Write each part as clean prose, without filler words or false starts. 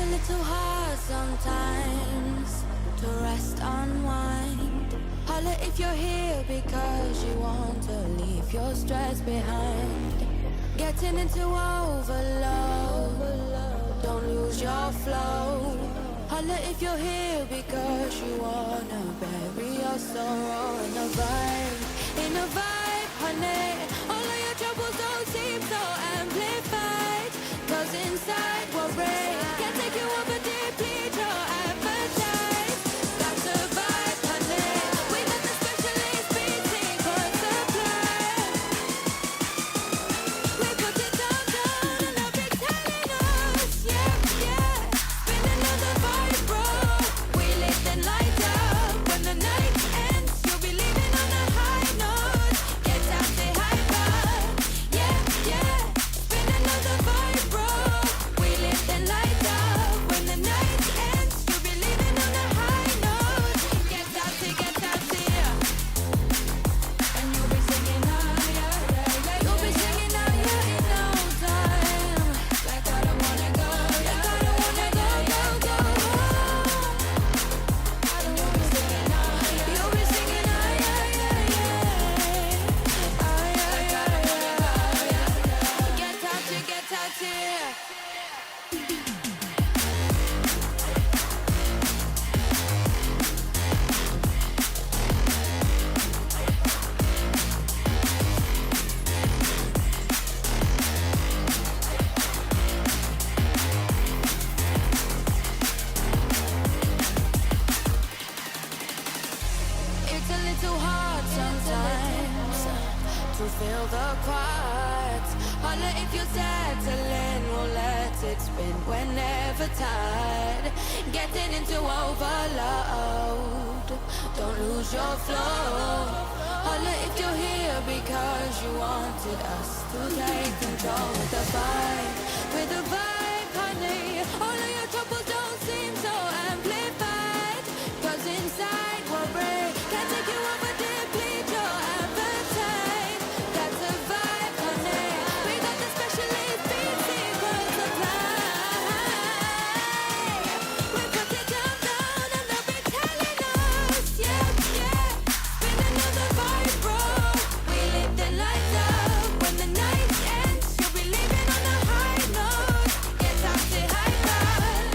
a little hard sometimes to rest, unwind. Holla if you're here because you want to leave your stress behind. Getting into overload, don't lose your flow. Holla if you're here because you wanna bury your sorrow in a vibe, honey. All of your troubles don't seem so amplified, 'cause inside we're brave. Can't take you over, deplete your appetite. That's a vibe, honey. We got the specialist beating for supply. We put it down and they'll be telling us, yeah, yeah. Spin another vibe, bro. We live then light up. When the night ends, you'll be leaving on a high note. Get out, say hi, bye. Yeah, yeah. Spin another vibe, bro. We live then light up. When the night ends, you'll be leaving on a high note. Get out, yeah. And you'll be singing higher, yeah, yeah. You'll be singing higher in no time. Like I don't wanna go, like I don't wanna go, go, go home. You'll be singing higher, you'll be singing higher, yeah, yeah. Get out, yeah. It's a little hard sometimes to feel the quiet. Holla if you're settling, we'll let it spin whenever tired. Getting into overload, don't lose your flow. Holla if you're here because you wanted us to take control with the vibe, honey. All of your troubles don't seem so amplified, 'cause inside we're brave. Can't take you over, deplete your appetite. That's a vibe, honey. We got the specialist beating for supply. We put it down and they'll be telling us, yeah, yeah. Spin another vibe, bro. We live the lights up. When the night ends, you'll be leaving on a high note. Get out, say hi, bye.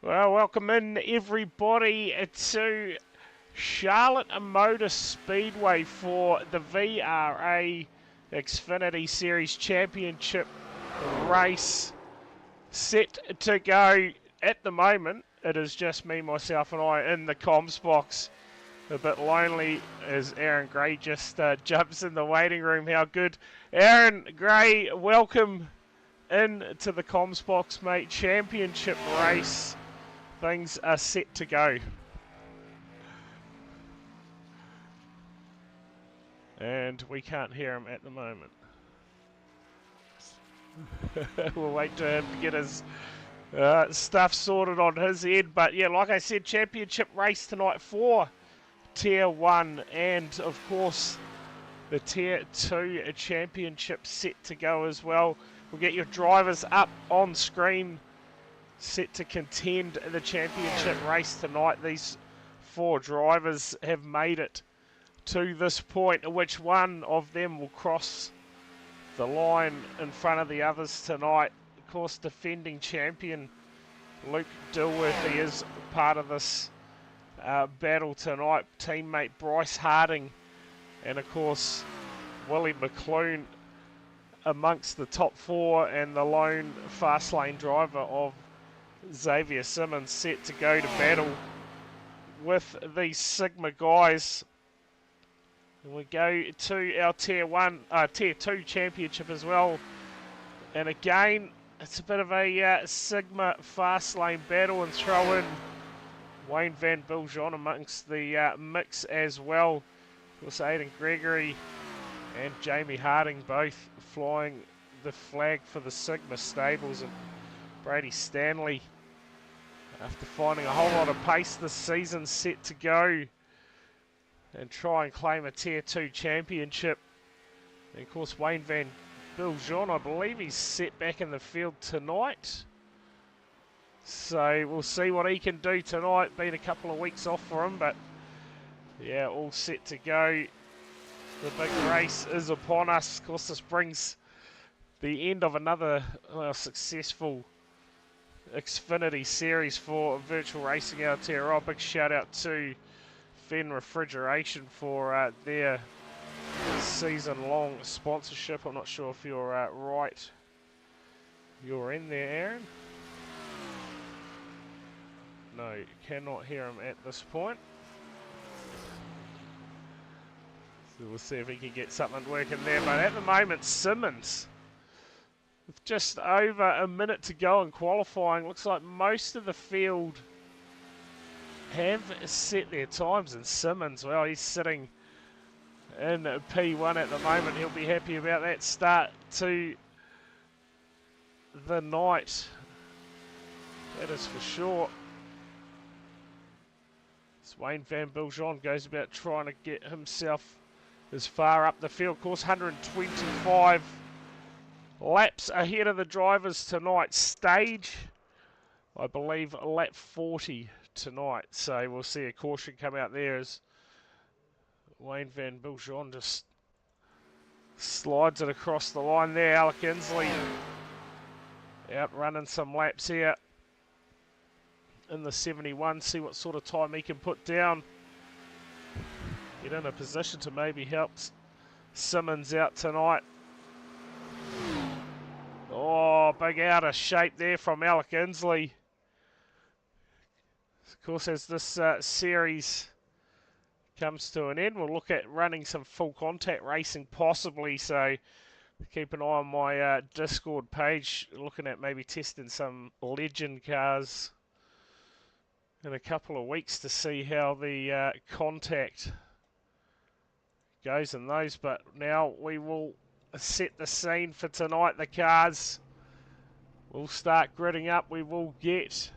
Well, welcome in everybody to Charlotte Motor Speedway for the VRA XFINITY Series Championship race. Set to go at the moment. It is just me, myself and I in the comms box. A bit lonely as Aaron Gray just jumps in the waiting room. How good. Aaron Gray, welcome in to the comms box, mate. Championship race. Things are set to go. And we can't hear him at the moment. We'll wait for him to get his stuff sorted on his end. But yeah, like I said, championship race tonight for Tier 1 and of course the Tier 2 championship set to go as well. We'll get your drivers up on screen, set to contend in the championship race tonight. These 4 drivers have made it to this point, which one of them will cross the line in front of the others tonight. Of course, defending champion Luke Dilworth, he is part of this battle tonight. Teammate Bryce Harding and of course Willie McClune amongst the top 4, and the lone fast lane driver of Xavier Simmons set to go to battle with these Sigma guys. And we go to our Tier 2 championship as well. And again, it's a bit of a Sigma fast lane battle, and throw in Wayne Van Biljon amongst the mix as well. Of course, Aidan Gregory and Jamie Harding both flying the flag for the Sigma stables, and Brady Stanley, after finding a whole lot of pace this season, set to go and try and claim a Tier 2 championship. And of course, Wayne Van Biljon, I believe he's set back in the field tonight. So we'll see what he can do tonight. Been a couple of weeks off for him, but yeah, all set to go. The big race is upon us. Of course, this brings the end of another successful XFINITY series for Virtual Racing Aotearoa. Big shout out to Fenn Refrigeration for their season-long sponsorship. I'm not sure if you're right. You're in there, Aaron? No, cannot hear him at this point. So we'll see if he can get something working there. But at the moment, Simmons, with just over a minute to go in qualifying, looks like most of the field have set their times. And Simmons, well, he's sitting in P1 at the moment. He'll be happy about that start to the night. That is for sure. So Wayne Van Biljon goes about trying to get himself as far up the field. Of course, 125 laps ahead of the drivers tonight. Stage, I believe, lap 40 tonight. So we'll see a caution come out there as Wayne Van Biljon just slides it across the line there. Alec Inslee out running some laps here in the 71. See what sort of time he can put down. Get in a position to maybe help Simmons out tonight. Oh, big out of shape there from Alec Inslee. Of course, as this series comes to an end, we'll look at running some full contact racing possibly. So keep an eye on my Discord page, looking at maybe testing some legend cars in a couple of weeks to see how the contact goes in those. But now we will set the scene for tonight. The cars will start gridding up. We will get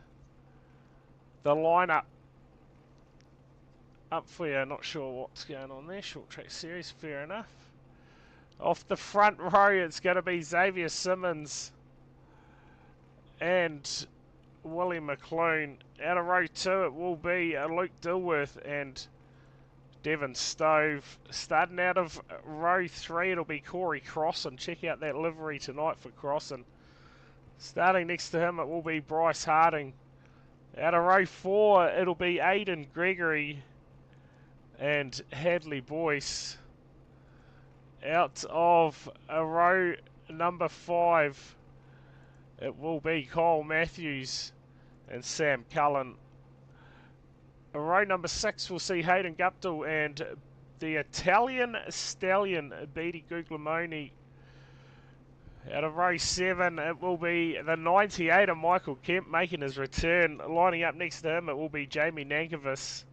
the lineup up for you. Not sure what's going on there. Short track series, fair enough. Off the front row, it's going to be Xavier Simmons and Willie McClune. Out of row 2, it will be Luke Dilworth and Devon Stove. Starting out of row 3, it'll be Corey Crossan. Check out that livery tonight for Crossan. Starting next to him, it will be Bryce Harding. Out of row 4, it'll be Aiden Gregory and Hadley Boyce. Out of row number 5, it will be Kyle Matthews and Sam Cullen. Row number 6 will see Hayden Guptill and the Italian Stallion Beatty Guglielmoni. Out of row 7, it will be the 98 of Michael Kemp making his return. Lining up next to him, it will be Jamie Nankervis.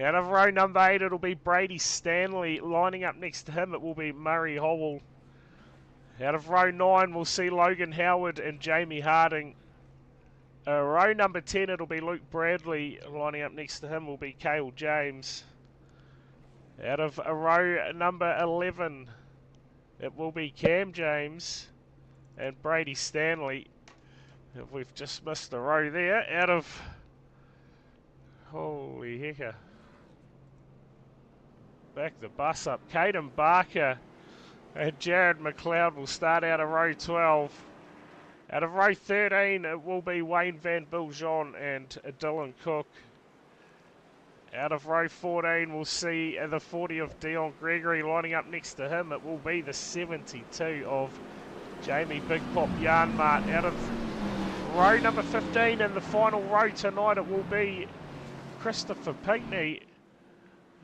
Out of row number 8, it'll be Brady Stanley. Lining up next to him, it will be Murray Howell. Out of row 9, we'll see Logan Howard and Jamie Harding. Row number 10, it'll be Luke Bradley. Lining up next to him will be Cale James. Out of row number 11, it will be Cam James and Brady Stanley. We've just missed a row there. Out of... Holy hecker. Back the bus up. Caden Barker and Jared McLeod will start out of row 12. Out of row 13, it will be Wayne Van Biljon and Dylan Cook. Out of row 14, we'll see the 40 of Dion Gregory. Lining up next to him, it will be the 72 of Jamie Big Pop Yarnmart. Out of row number 15, in the final row tonight, it will be Christopher Pinckney.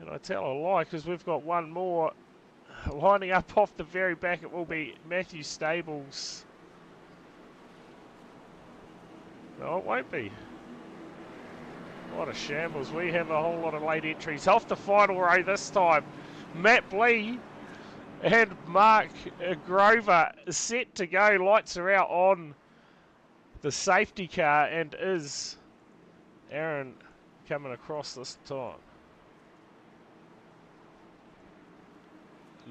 And I tell a lie, because we've got one more. Lining up off the very back, it will be Matthew Stables. No, it won't be. What a shambles. We have a whole lot of late entries. Off the final row this time, Matt Lee and Mark Grover set to go. Lights are out on the safety car, and is Aaron coming across this time?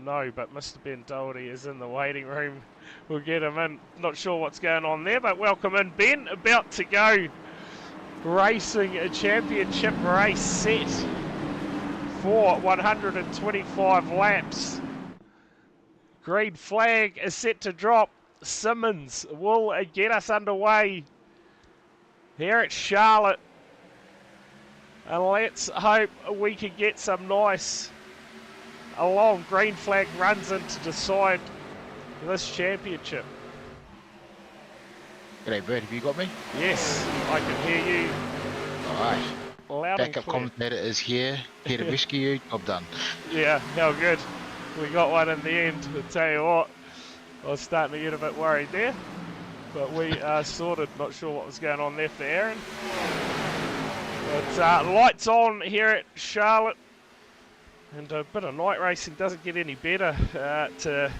No, but Mr. Ben Doherty is in the waiting room. We'll get him in. Not sure what's going on there, but welcome in, Ben. About to go. Racing a championship race set for 125 laps. Green flag is set to drop. Simmons will get us underway here at Charlotte. And let's hope we can get some nice long green flag runs in to decide this championship. G'day Bert, have you got me? Yes, I can hear you. Alright. Loud and Backup clear. commentator is here to rescue you. Job done. Yeah, how good. We got one in the end. I'll tell you what, I was starting to get a bit worried there. But we are sorted. Not sure what was going on there for Aaron. But lights on here at Charlotte. And a bit of night racing doesn't get any better to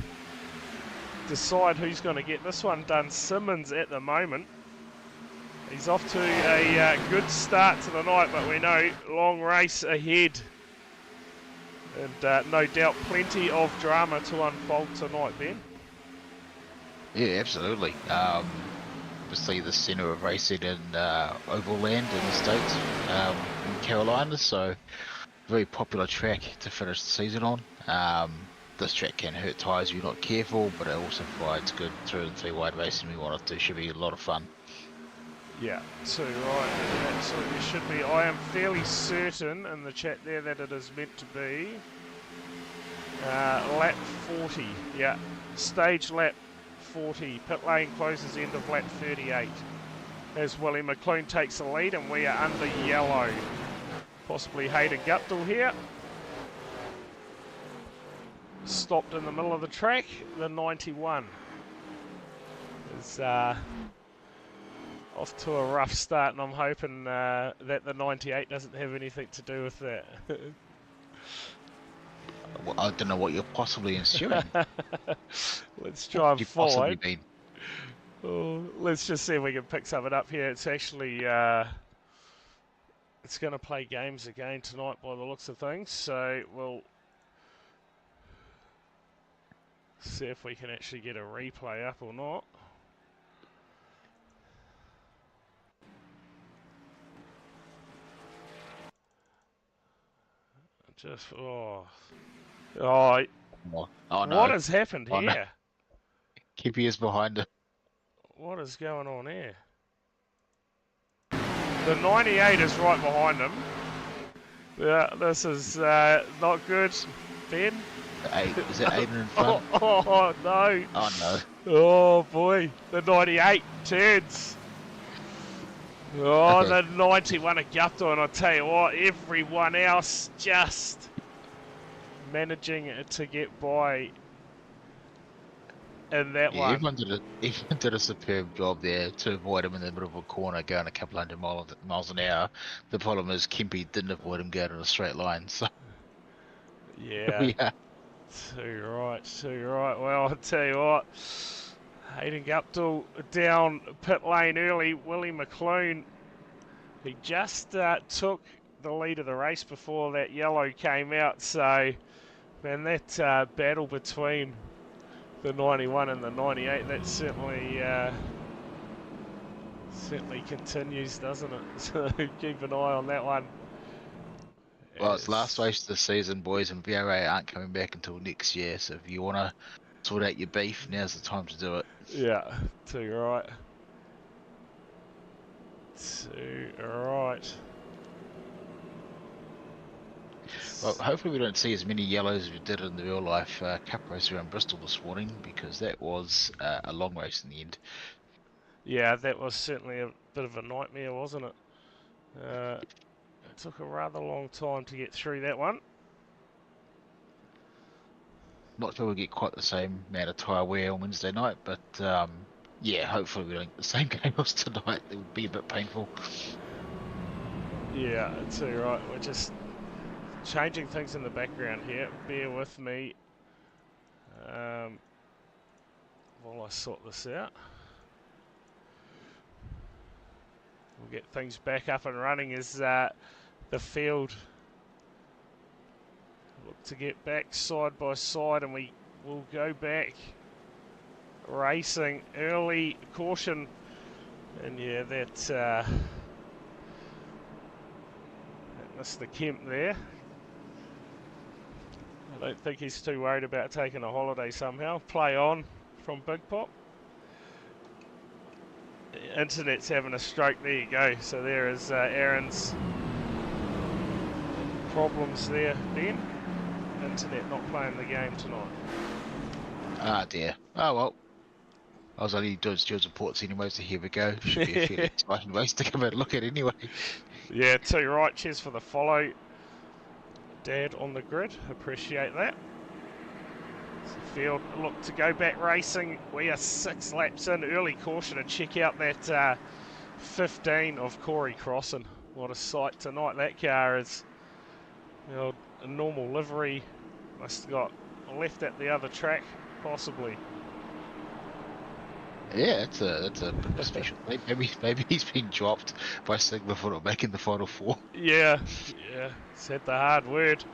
decide who's going to get this one done. Simmons at the moment. He's off to a good start to the night, but we know long race ahead. And no doubt plenty of drama to unfold tonight, Ben. Yeah, absolutely. Obviously the centre of racing in Oval Land in the States, in Carolina, so very popular track to finish the season on. This track can hurt tyres if you're not careful, but it also provides good through and three wide racing we want it to. Should be a lot of fun. Yeah, so right, it absolutely should be. I am fairly certain in the chat there that it is meant to be lap 40. Yeah, stage lap 40. Pit lane closes end of lap 38. As Willie McLean takes the lead, and we are under yellow. Possibly Hayden Guptill here. Stopped in the middle of the track. The 91 is off to a rough start, and I'm hoping that the 98 doesn't have anything to do with that. Well, I don't know what you're possibly ensuring. Let's try and You've find. possibly been. Oh, let's just see if we can pick something up here. It's actually it's going to play games again tonight by the looks of things, so we'll see if we can actually get a replay up or not. Just oh, Oh no. what has happened Oh, here? no. Keep ears behind it. What is going on here? The 98 is right behind him. Yeah, this is not good. Ben? Is it Aiden in front? Oh, no. Oh no. Oh boy, the 98 turns. Oh, Okay. the 91 at Gutto, and I'll tell you what, everyone else just managing to get by in that Yeah, one. everyone did a superb job there to avoid him in the middle of a corner going a couple hundred miles an hour. The problem is Kempy didn't avoid him going in a straight line, so Yeah, yeah. too right, too right. Well, I'll tell you what, Hayden Guptill down pit lane early. Willie McClune, he just took the lead of the race before that yellow came out, so man, that battle between the 91 and the 98, that certainly continues, doesn't it? So keep an eye on that one. Well, it's last race of the season, boys, and VRA aren't coming back until next year. So if you want to sort out your beef, now's the time to do it. Yeah, too right. Too right. Well, hopefully we don't see as many yellows as we did in the real life cup race around Bristol this morning, because that was a long race in the end. Yeah, that was certainly a bit of a nightmare, wasn't it? It took a rather long time to get through that one. Not sure we'll get quite the same amount of tyre wear on Wednesday night, but yeah, hopefully we don't get the same chaos tonight. It would be a bit painful. Yeah, too right. We're just changing things in the background here. Bear with me while I sort this out. We'll get things back up and running as the field look to get back side by side, and we will go back racing. Early caution, and yeah, that Mr. Kemp there. I don't think he's too worried about taking a holiday somehow. Play on from Big Pop. Internet's having a stroke. There you go. So there is Aaron's problems there, Ben. Internet not playing the game tonight. Ah dear. Oh well. I was only doing Stewards reports anyway, so here we go. Should be a fairly exciting race to come and look at anyway. Yeah, too right. Cheers for the follow, Dad on the grid. Appreciate that. Field look to go back racing. We are 6 laps in. Early caution, and check out that 15 of Corey Crossan. What a sight tonight that car is. You know, a normal livery. Must have got left at the other track, possibly. Yeah, that's a bit of a special. Maybe he's been dropped by Sigma for not making the final 4. Yeah, said the hard word.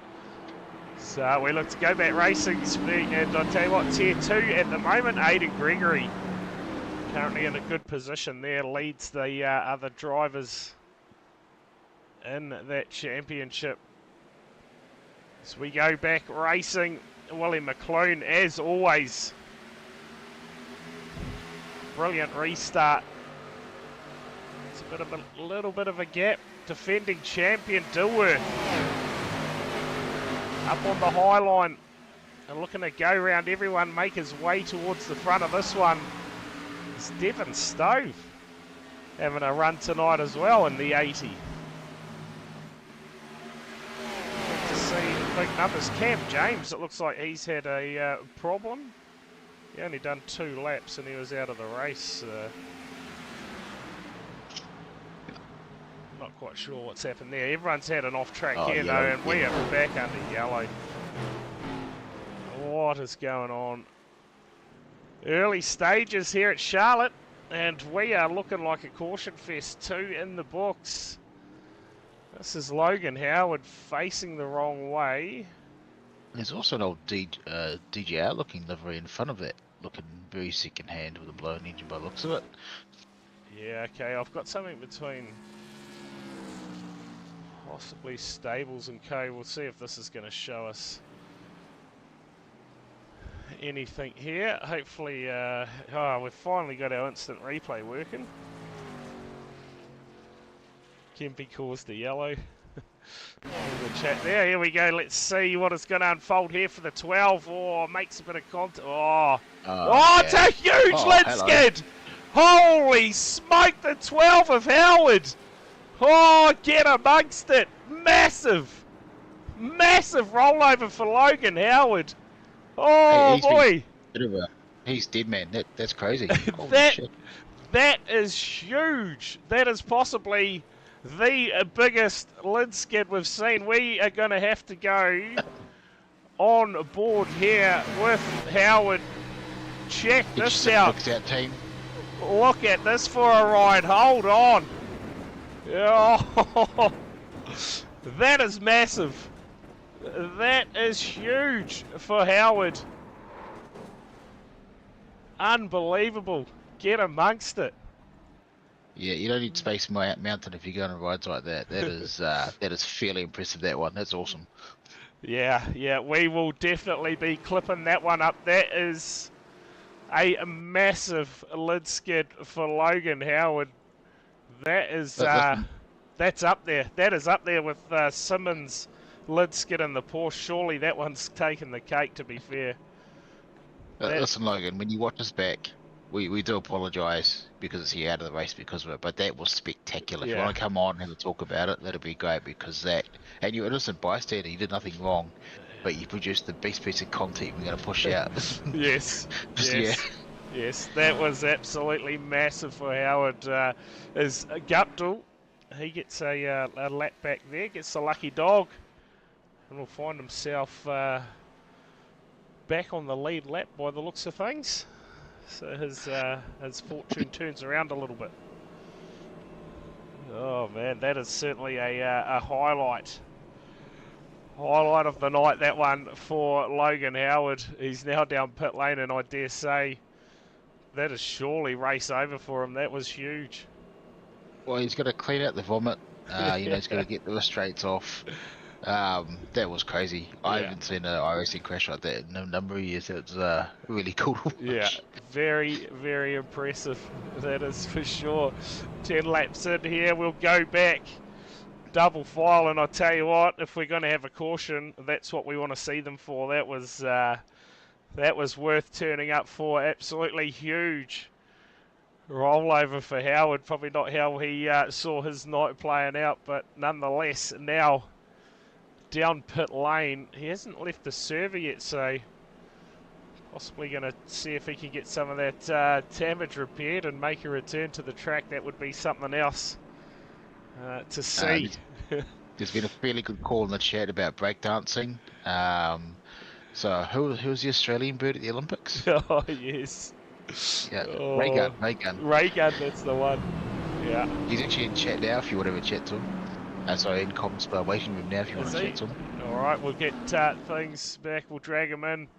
So we look to go back racing, and I'll tell you what, Tier 2 at the moment, Aidan Gregory currently in a good position there, leads the other drivers in that championship. So we go back racing, Willie McClune, as always. Brilliant restart. It's a little bit of a gap. Defending champion Dilworth up on the high line and looking to go round everyone, make his way towards the front of this one. It's Devon Stove having a run tonight as well in the 80. Good to see big numbers. Cam James, it looks like he's had a problem. He only done 2 laps and he was out of the race. Not quite sure what's happened there. Everyone's had an off-track here though, and we are back under yellow. What is going on? Early stages here at Charlotte, and we are looking like a caution fest. 2 in the books. This is Logan Howard facing the wrong way. There's also an old DJR looking livery in front of it, looking very second hand with a blown engine by the looks of it. Yeah, okay, I've got something between possibly Stables and Co. We'll see if this is going to show us anything here. Hopefully, we've finally got our instant replay working. Kempy caused the yellow. The chat there. Here we go. Let's see what is going to unfold here for the 12. Oh, makes a bit of contact. Oh, yeah. it's a huge lid hello. skid. Holy smoke, the 12 of Howard. Oh, get amongst it. Massive. Massive rollover for Logan Howard. Oh, boy. He's dead, man. That's crazy. Holy That- shit. That is huge. That is possibly the biggest lid skid we've seen. We are going to have to go on board here with Howard. Check this out. Looks out, team. Look at this for a ride. Hold on. Oh, that is massive. That is huge for Howard. Unbelievable. Get amongst it. Yeah, you don't need Space Mountain if you're going on rides like that. That is fairly impressive, that one. That's awesome. Yeah, we will definitely be clipping that one up. That is a massive lid skid for Logan Howard. That is, that's up there. That is up there with Simmons' lid skid in the Porsche. Surely that one's taken the cake, to be fair. Listen, Logan, when you watch us back, we do apologise because he out of the race because of it, but that was spectacular. If you Yeah. want to come on and have a talk about it, that'd be great because and you're innocent bystander, you did nothing wrong, but you produced the best piece of content we're going to push out. Yes, yes, that was absolutely massive for Howard. Is Guptill, he gets a lap back there, gets a lucky dog, and will find himself back on the lead lap by the looks of things. So his fortune turns around a little bit. Oh man, that is certainly a highlight of the night, that one for Logan Howard. He's now down pit lane, and I dare say that is surely race over for him. That was huge. Well, he's got to clean out the vomit. He's got to get the restraints off. That was crazy. I haven't seen an iRacing crash like that in a number of years. It was really cool to watch. Yeah, very, very impressive. That is for sure. 10 laps in here, we'll go back. Double file, and I tell you what, if we're going to have a caution, that's what we want to see them for. That was worth turning up for. Absolutely huge rollover for Howard. Probably not how he saw his night playing out, but nonetheless, now down pit lane. He hasn't left the server yet, so possibly going to see if he can get some of that damage repaired and make a return to the track. That would be something else to see. There's been a fairly good call in the chat about breakdancing. So who's the Australian bird at the Olympics? Oh, yes. Yeah, Oh, Ray Gunn. Ray-Gun, that's the one. Yeah. He's actually in chat now if you want to have a chat to him. Sorry, in comms, but waiting room now if you want to chat to him. Alright, we'll get things back. We'll drag him in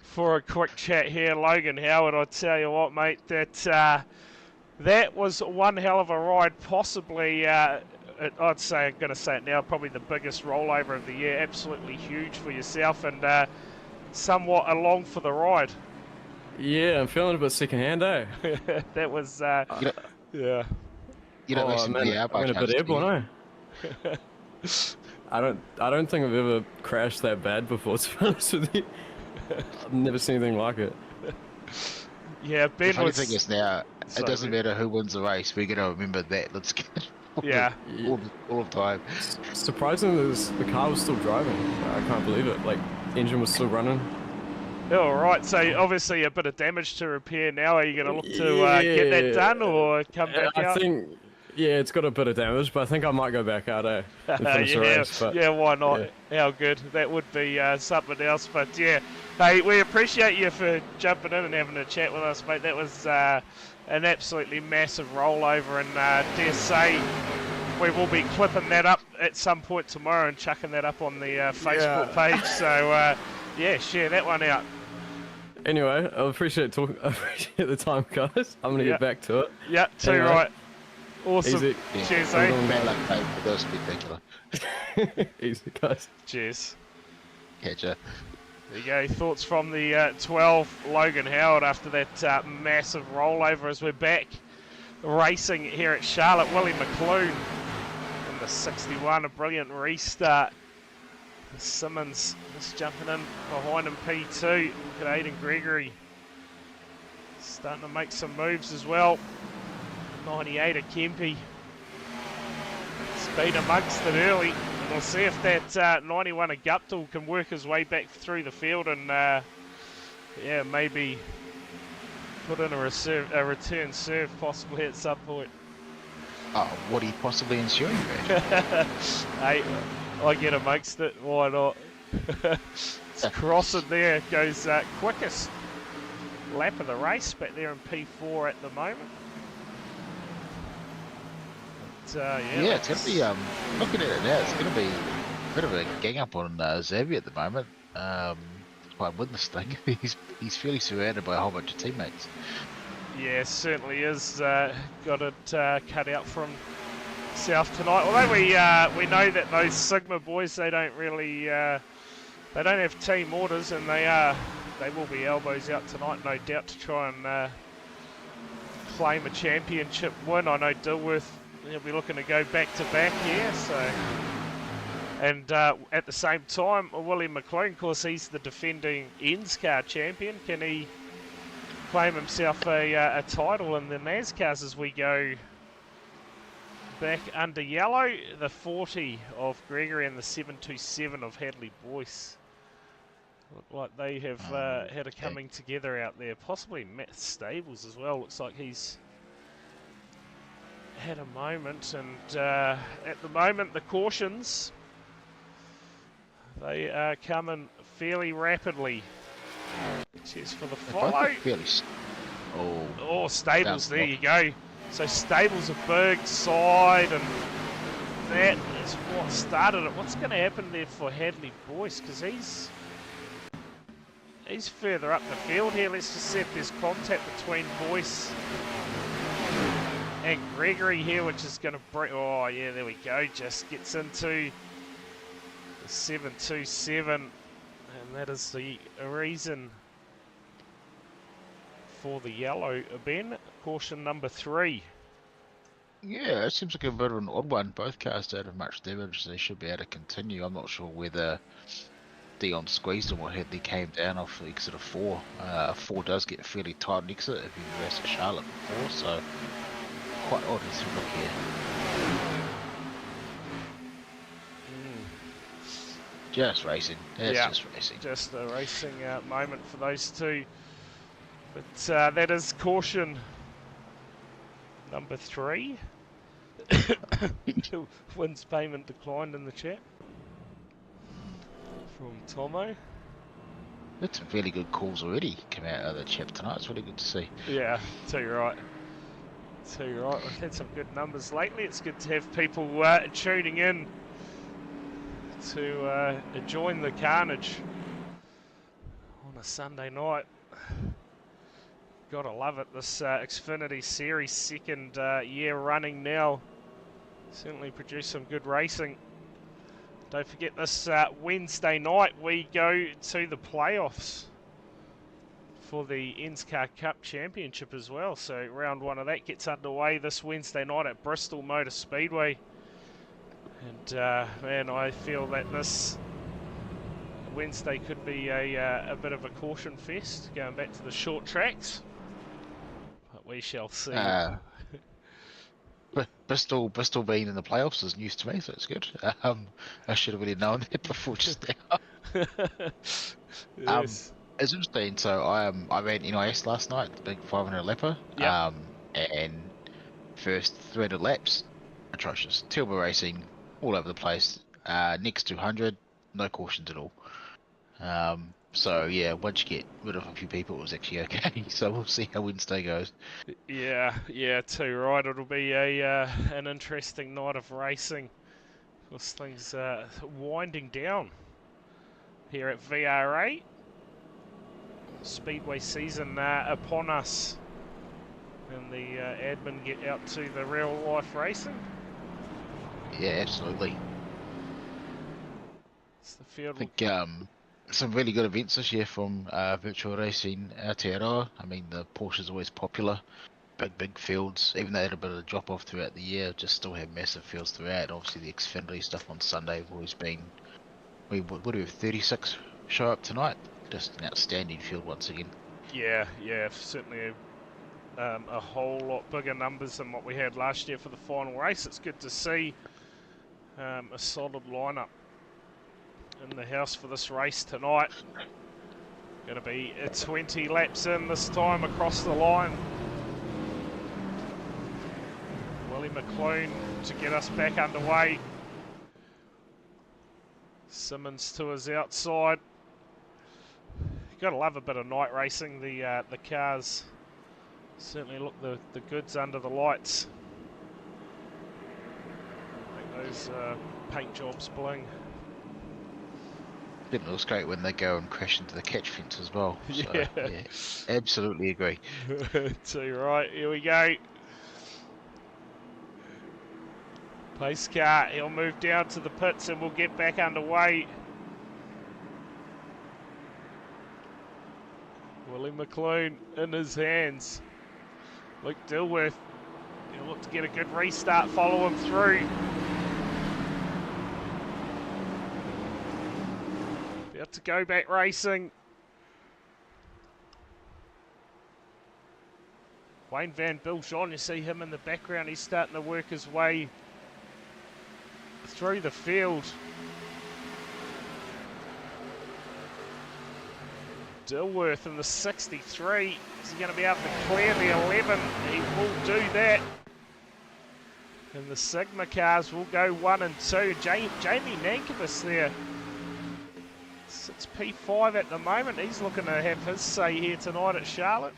for a quick chat here. Logan Howard, I tell you what, mate, that was one hell of a ride. Possibly, I'm going to say it now, probably the biggest rollover of the year. Absolutely huge for yourself, and somewhat along for the ride. Yeah, I'm feeling a bit secondhand, eh? That was, yeah. You don't listen to the I'm in a bit airborne, eh? I don't think I've ever crashed that bad before, to be honest with you. I've never seen anything like it. Yeah, Ben The funny was... thing is now, Sorry, it doesn't Ben. matter who wins the race, we're going to remember that. Let's get Yeah. all the time. Surprisingly, the car was still driving. I can't believe it. Like, engine was still running. All right, so obviously a bit of damage to repair now. Are you going to look to get that done or come back out? I think, yeah, it's got a bit of damage, but I think I might go back out, eh? And finish the race, but, yeah, why not? yeah. How good. That would be something else. But yeah, hey, we appreciate you for jumping in and having a chat with us, mate. That was an absolutely massive rollover, and dare say we will be clipping that up at some point tomorrow and chucking that up on the Facebook page. So yeah, share that one out. Anyway, I appreciate the time, guys. I'm gonna get back to it. Yeah, too Anyway. right. Awesome. Easy. Yeah. Cheers, Bad eh? luck, mate, but that was spectacular. Easy, guys. Cheers. Catch ya. There you go. Thoughts from the 12 Logan Howard after that massive rollover as we're back racing here at Charlotte. Willie McClune 61, a brilliant restart. Simmons just jumping in behind him, P2. Look at Aidan Gregory starting to make some moves as well. 98 at Kempe. Speed amongst it early. And we'll see if that 91 at Guptill can work his way back through the field and yeah, maybe put in a return serve possibly at some point. Oh, what are you possibly ensuring, Brad? Hey, I get amongst it, why not? It's crossing there, goes quickest lap of the race back there in P4 at the moment. But, Yeah, it's going to be, looking at it now, it's going to be a bit of a gang up on Xavier at the moment. Try and win this thing. He's fairly surrounded by a whole bunch of teammates. Yeah, certainly is. Got it cut out from South tonight. Although we know that those Sigma boys, they don't really they don't have team orders, and they will be elbows out tonight, no doubt, to try and claim a championship win. I know Dilworth, he'll be looking to go back to back here. So, and at the same time, William McLean, of course, he's the defending NSCAR champion. Can he claim himself a title in the NASCARs as we go back under yellow? The 40 of Gregory and the 727 of Hadley Boyce. Look like they have had a coming together out there. Possibly Matt Stables as well. Looks like he's had a moment. And at the moment, the cautions, they are coming fairly rapidly. Cheers for the follow. Oh, Stables, there you go. So Stables a big side, and that is what started it. What's going to happen there for Hadley Boyce? Because he's further up the field here. Let's just see if there's contact between Boyce and Gregory here, which is going to break. Oh, yeah, there we go. Just gets into the 727, and that is the reason for the yellow, Ben. Caution number 3. Yeah, it seems like a bit of an odd one. Both cars don't have much damage, so they should be able to continue. I'm not sure whether Dion squeezed him or Hadley came down off exit of 4. 4 does get a fairly tight exit if you raced at Charlotte before, so quite odd as you look here. Just racing. Just racing. Just a racing moment for those two. But that is caution number 3. Wins payment declined in the chat from Tomo. That's some really good calls already come out of the chat tonight. It's really good to see. Yeah, tell you right. We've had some good numbers lately. It's good to have people tuning in to join the carnage on a Sunday night. Gotta love it. This XFINITY series, second year running now. Certainly produced some good racing. Don't forget this Wednesday night we go to the playoffs for the NSCAR Cup Championship as well. So round 1 of that gets underway this Wednesday night at Bristol Motor Speedway. And man, I feel that this Wednesday could be a bit of a caution fest, going back to the short tracks. But we shall see. Bristol being in the playoffs is news to me, so it's good. I should have really known that before just now. Yes. It's interesting. So I ran NIS last night, the big 500 lapper. Yep. And first 300 laps, atrocious. Turbo racing all over the place. Next 200, no cautions at all. So yeah, once you get rid of a few people, it was actually okay. So we'll see how Wednesday goes. Yeah, too right. It'll be an interesting night of racing. This thing's winding down here at VRA. Speedway season upon us, and the admin get out to the real life racing. Yeah, absolutely. It's the field. I think some really good events this year from Virtual Racing Aotearoa. I mean, the Porsche's always popular. big fields. Even though they had a bit of a drop off throughout the year, just still have massive fields throughout. Obviously, the XFINITY stuff on Sunday have always been. What do we have? 36 show up tonight. Just an outstanding field once again. Yeah, certainly a whole lot bigger numbers than what we had last year for the final race. It's good to see a solid lineup in the house for this race tonight. Going to be 20 laps in this time across the line. Willie McClune to get us back underway. Simmons to his outside. Got to love a bit of night racing. The cars certainly look the goods under the lights. Make those paint jobs bling. It looks great when they go and crash into the catch fence as well. So, Yeah. absolutely agree. Too right. Here we go. Pace car. He'll move down to the pits and we'll get back underway. Willie McClune in his hands. Luke Dilworth. He'll look to get a good restart. Follow him through. About to go back racing. Wayne Van Biljon, you see him in the background. He's starting to work his way through the field. Dilworth in the 63. Is he going to be able to clear the 11? He will do that. And the Sigma cars will go 1 and 2. Jamie Nankovich there. It's P5 at the moment. He's looking to have his say here tonight at Charlotte.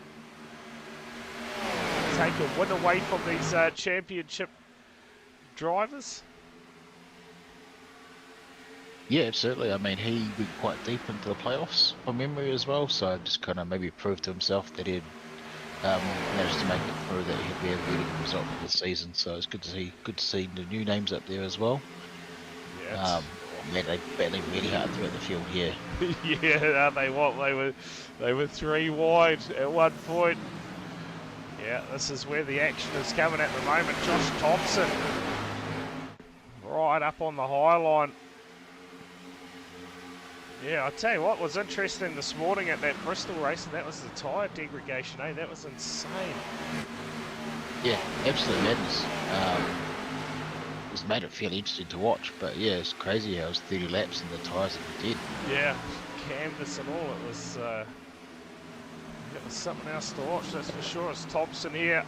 Take a win away from these championship drivers. Yeah, absolutely. I mean, he went quite deep into the playoffs from memory as well, so just kind of maybe proved to himself that he'd managed to make it through, that he'd be a really good result for the season. So it's good to see the new names up there as well. Yeah. Man, they battling really hard throughout the field here. Yeah, they were 3 wide at one point. Yeah, this is where the action is coming at the moment. Josh Thompson right up on the high line. Yeah, I'll tell you what was interesting this morning at that Bristol race, and that was the tyre degradation, eh? That was insane. Yeah, absolute madness. It's made it fairly interesting to watch, but yeah, it's crazy how it was 30 laps and the tyres are dead. Yeah, canvas and all, it was something else to watch, that's for sure. It's Thompson here.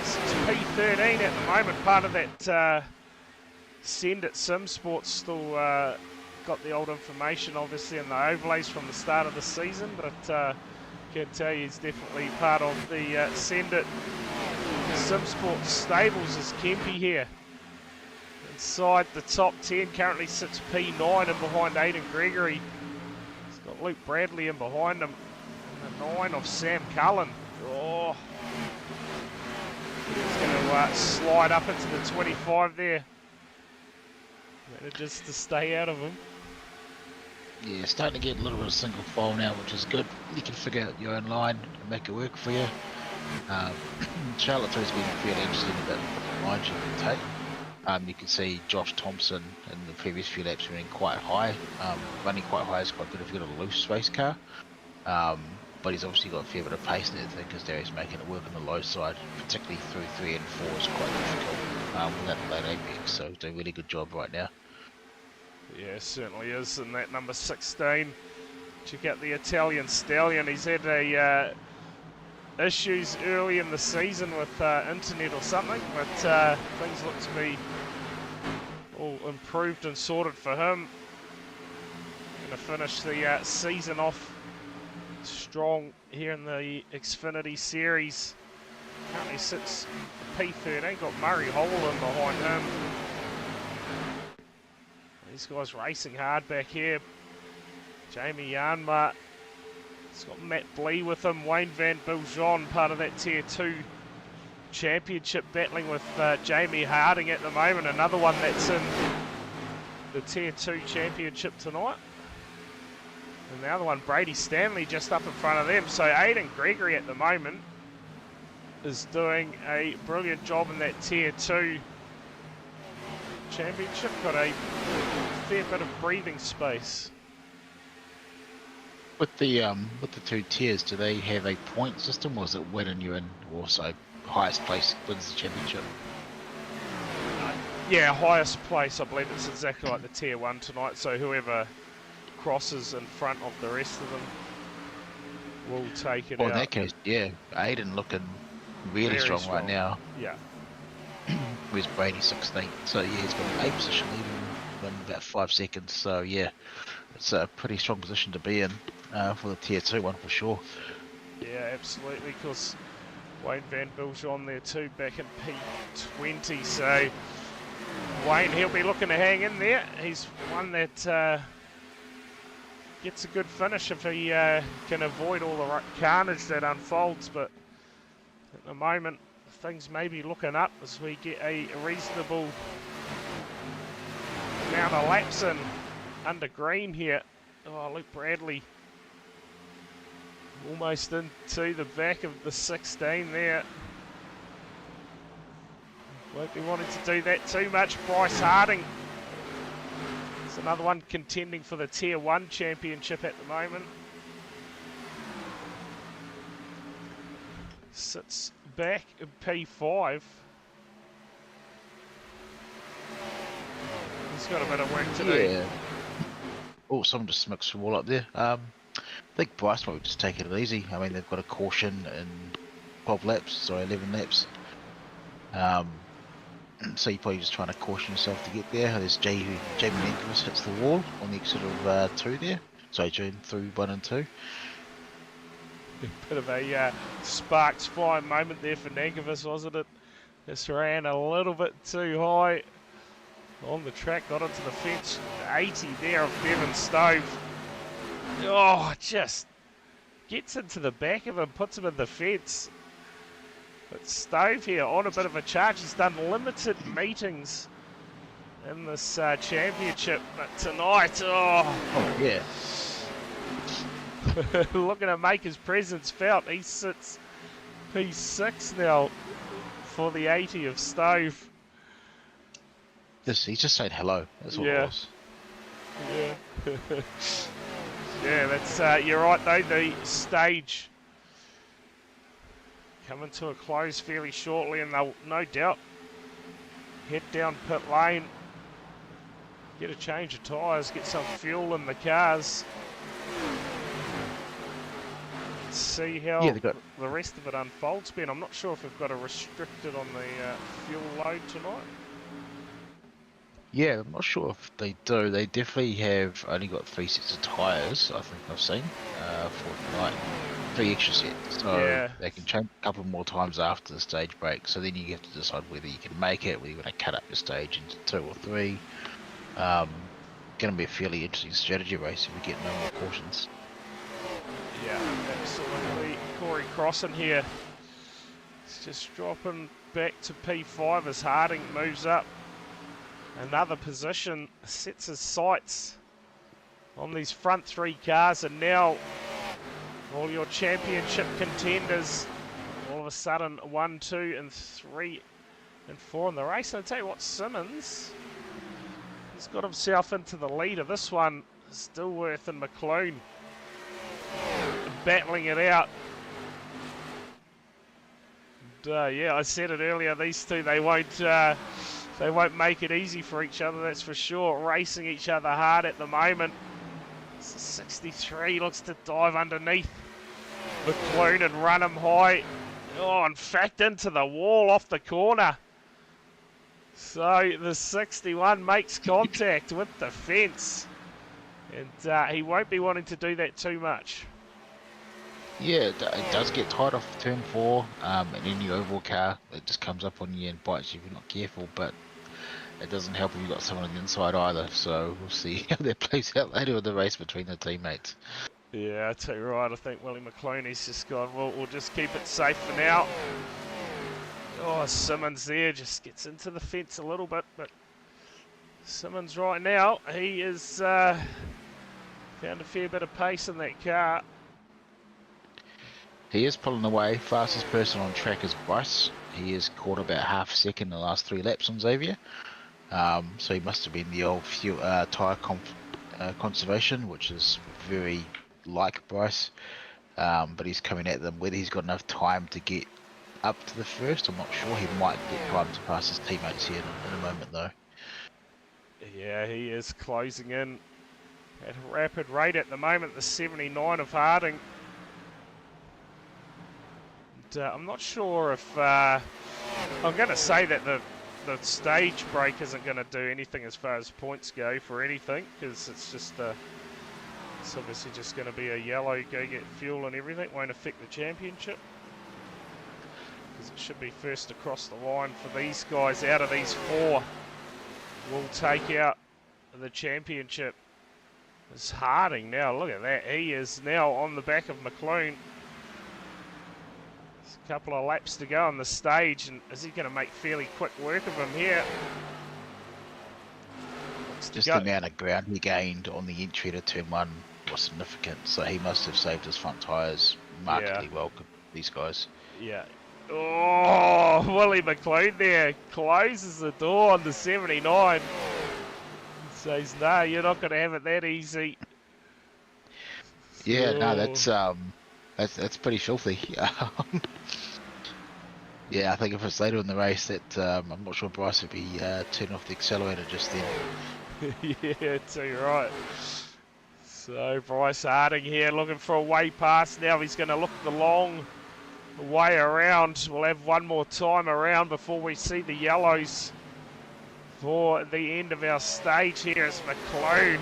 It's P13 at the moment, part of that Send It Sim Sports still got the old information obviously and the overlays from the start of the season, but can tell you he's definitely part of the Send It Sim Sports stables is Kempy here. Inside the top 10 currently sits P9 and behind Aidan Gregory. He's got Luke Bradley in behind him. And the 9 of Sam Cullen. Oh. He's going to slide up into the 25 there. Just to stay out of him. Yeah, starting to get a little bit of single file now, which is good. You can figure out your own line and make it work for you. Charlotte's always been fairly interesting about the lines you can take. You can see Josh Thompson in the previous few laps running quite high. Running quite high is quite good if you've got a loose race car. But he's obviously got a fair bit of pace and everything because Derry's making it work on the low side, particularly through 3 and 4 is quite difficult without the late apex, so he's doing a really good job right now. Yeah, certainly is. And that number 16, check out the Italian Stallion. He's had issues early in the season with internet or something, but things look to be all improved and sorted for him. Going to finish the season off strong here in the XFINITY series. Currently sits P13, got Murray Holland behind him. These guys racing hard back here. Jamie Yanma. He's got Matt Blee with him. Wayne Van Biljon, part of that Tier 2 championship, battling with Jamie Harding at the moment. Another one that's in the Tier 2 championship tonight. And the other one, Brady Stanley, just up in front of them. So Aidan Gregory at the moment is doing a brilliant job in that Tier 2 championship. Got a fair bit of breathing space. With the two tiers, do they have a point system, or is it win and you're in? Also, highest place wins the championship. Yeah, highest place, I believe it's exactly like the Tier 1 tonight, so whoever crosses in front of the rest of them will take it Well, out. in that case, yeah, Aiden looking really Very strong right now. Yeah. Where's Brady 16? So yeah, he's got an 8 position lead in about 5 seconds. So yeah, it's a pretty strong position to be in for the Tier 2 one for sure. Yeah, absolutely, because Wayne Van Biljon there too, back in P20, so Wayne, he'll be looking to hang in there. He's one that gets a good finish if he can avoid all the carnage that unfolds, but at the moment things may be looking up as we get a reasonable amount of laps in under green here. Oh, Luke Bradley almost into the back of the 16 there. Won't be wanting to do that too much. Bryce Harding is another one contending for the Tier 1 championship at the moment. Sits back in P5. He's got a bit of work to do. Yeah. Oh, someone just smoked some wall up there. I think Bryce might just take it easy. I mean, they've got a caution in 11 laps. So you're probably just trying to caution yourself to get there. There's Jamie Nankervis hits the wall on the exit of 2 there. Sorry, June, through 1 and 2. Bit of a sparks flying moment there for Nankervis, wasn't it? Just ran a little bit too high on the track, got onto the fence. 80 there of Bevan Stove. Oh, just gets into the back of him, puts him in the fence. But Stove here on a bit of a charge. He's done limited meetings in this championship, but tonight, Oh, yeah. looking to make his presence felt. He sits P6 now for the 80 of Stove. He's just saying hello. That's what it Yeah. was. Yeah. Yeah, that's you're right though, the stage coming to a close fairly shortly, and they'll no doubt head down pit lane, get a change of tyres, get some fuel in the cars. See how the rest of it unfolds, Ben. I'm not sure if we've got a restricted on the fuel load tonight. Yeah, I'm not sure if they do. They definitely have only got 3 sets of tyres, I think I've seen, for tonight. 3 extra sets. So Yeah. they can change a couple more times after the stage break. So then you have to decide whether you can make it, whether you want to cut up your stage into 2 or 3. Going to be a fairly interesting strategy race if we get no more cautions. Yeah, absolutely. Corey Crossan here. It's just dropping back to P5 as Harding moves up another position, sets his sights on these front 3 cars, and now all your championship contenders all of a sudden 1, 2 and 3 and 4 in the race. And I'll tell you what, Simmons, he's got himself into the lead of this one. Stillworth and McClune battling it out. And, yeah, I said it earlier, these two, they won't make it easy for each other, that's for sure. Racing each other hard at the moment. 63 looks to dive underneath McClune and run him high. Oh, in fact, into the wall off the corner. So the 61 makes contact with the fence. And he won't be wanting to do that too much. Yeah, it does get tight off turn 4, and any oval car, it just comes up on you and bites you if you're not careful, but it doesn't help if you've got someone on the inside either, so we'll see how that plays out later in the race between the teammates. Yeah, I tell you right, I think Willie McClooney's just gone, we'll just keep it safe for now. Oh, Simmons there just gets into the fence a little bit, but Simmons right now, he is found a fair bit of pace in that car. He is pulling away. Fastest person on track is Bryce. He has caught about half a second in the last 3 laps on Xavier. So he must have been the old fuel, tyre conservation, which is very like Bryce. But he's coming at them. Whether he's got enough time to get up to the first, I'm not sure. He might get time to pass his teammates here in a moment, though. Yeah, he is closing in at a rapid rate at the moment. The 79 of Harding. And, I'm not sure if I'm going to say that the stage break isn't going to do anything as far as points go for anything, because it's just it's obviously just going to be a yellow, go get fuel and everything. Won't affect the championship, because it should be first across the line for these guys. Out of these 4 will take out the championship. It's Harding now. Look at that. He is now on the back of McLean. There's a couple of laps to go on the stage, and is he going to make fairly quick work of him here? Just the amount of ground he gained on the entry to turn 1 was significant, so he must have saved his front tyres markedly well, these guys. Yeah. Oh, Willie McLean there closes the door on the 79. Says, no, you're not going to have it that easy. Yeah, no, that's pretty filthy. Yeah, I think if it's later in the race, that I'm not sure Bryce would be turning off the accelerator just then. Yeah, too right. So Bryce Harding here looking for a way past. Now he's going to look the long way around. We'll have one more time around before we see the yellows for the end of our stage. Here is McLean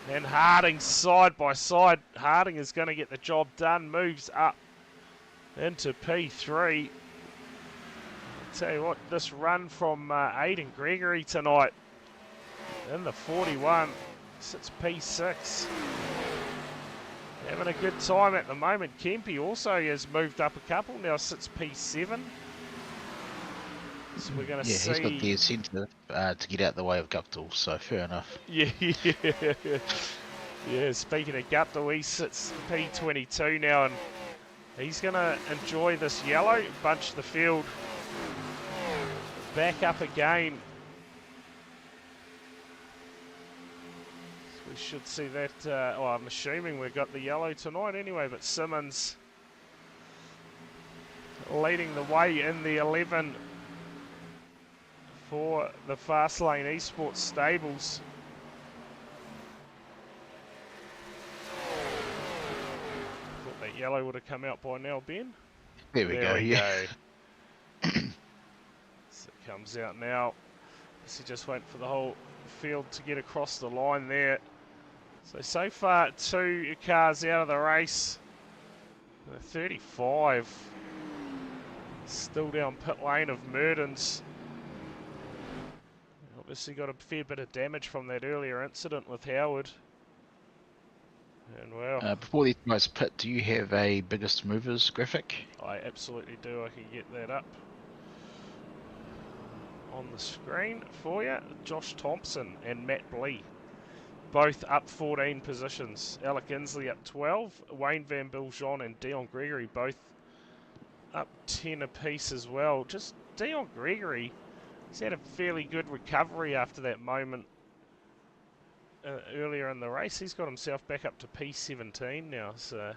and Harding side by side. Harding is going to get the job done. Moves up into P3. I'll tell you what, this run from Aiden Gregory tonight in the 41 sits P6. Having a good time at the moment. Kempe also has moved up a couple, now sits P7. So we're going to see... Yeah, he's got the incentive to get out the way of Guptill, so fair enough. Yeah, yeah. Speaking of Guptill, he sits P22 now, and he's going to enjoy this yellow, bunch the field back up again. We should see that, well, I'm assuming we've got the yellow tonight anyway, but Simmons leading the way in the 11 for the Fastlane Esports stables. Thought that yellow would have come out by now, Ben. There we go. So it comes out now. So just waiting for the whole field to get across the line there. So far 2 cars out of the race. 35 still down pit lane of Murdens. Obviously got a fair bit of damage from that earlier incident with Howard. And well, before these guys pit, do you have a biggest movers graphic? I absolutely do. I can get that up on the screen for you. Josh Thompson and Matt Blee both up 14 positions. Alec Inslee up 12. Wayne Van Biljon and Dion Gregory both up 10 apiece as well. Just Dion Gregory, he's had a fairly good recovery after that moment earlier in the race. He's got himself back up to P17 now, so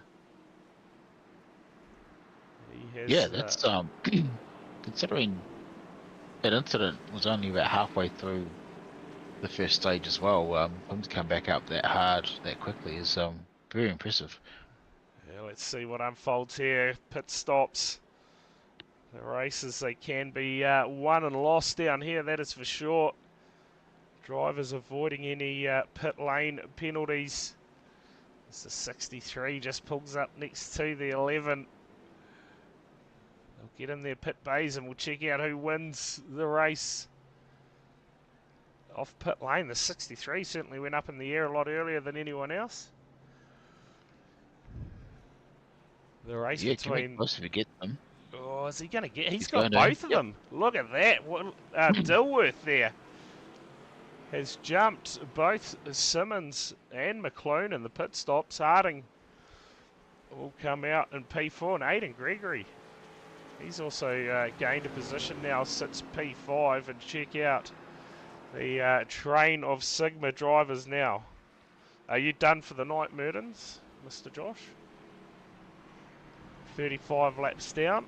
he has... Yeah, that's considering that incident was only about halfway through the first stage as well. Him to come back up that hard that quickly is very impressive. Yeah, let's see what unfolds here. Pit stops. The races, they can be won and lost down here, that is for sure. Drivers avoiding any pit lane penalties. It's the 63 just pulls up next to the 11. They'll get in their pit bays and we'll check out who wins the race. Off pit lane, the 63 certainly went up in the air a lot earlier than anyone else. The race between... Close to get them. Oh, is he going to get... He's got both of them. Look at that. Dilworth there has jumped both Simmons and McLean in the pit stops. Harding will come out in P4, and Aidan Gregory. He's also gained a position now, sits P5, and check out the train of Sigma drivers now. Are you done for the night, Mertens, Mr. Josh? 35 laps down.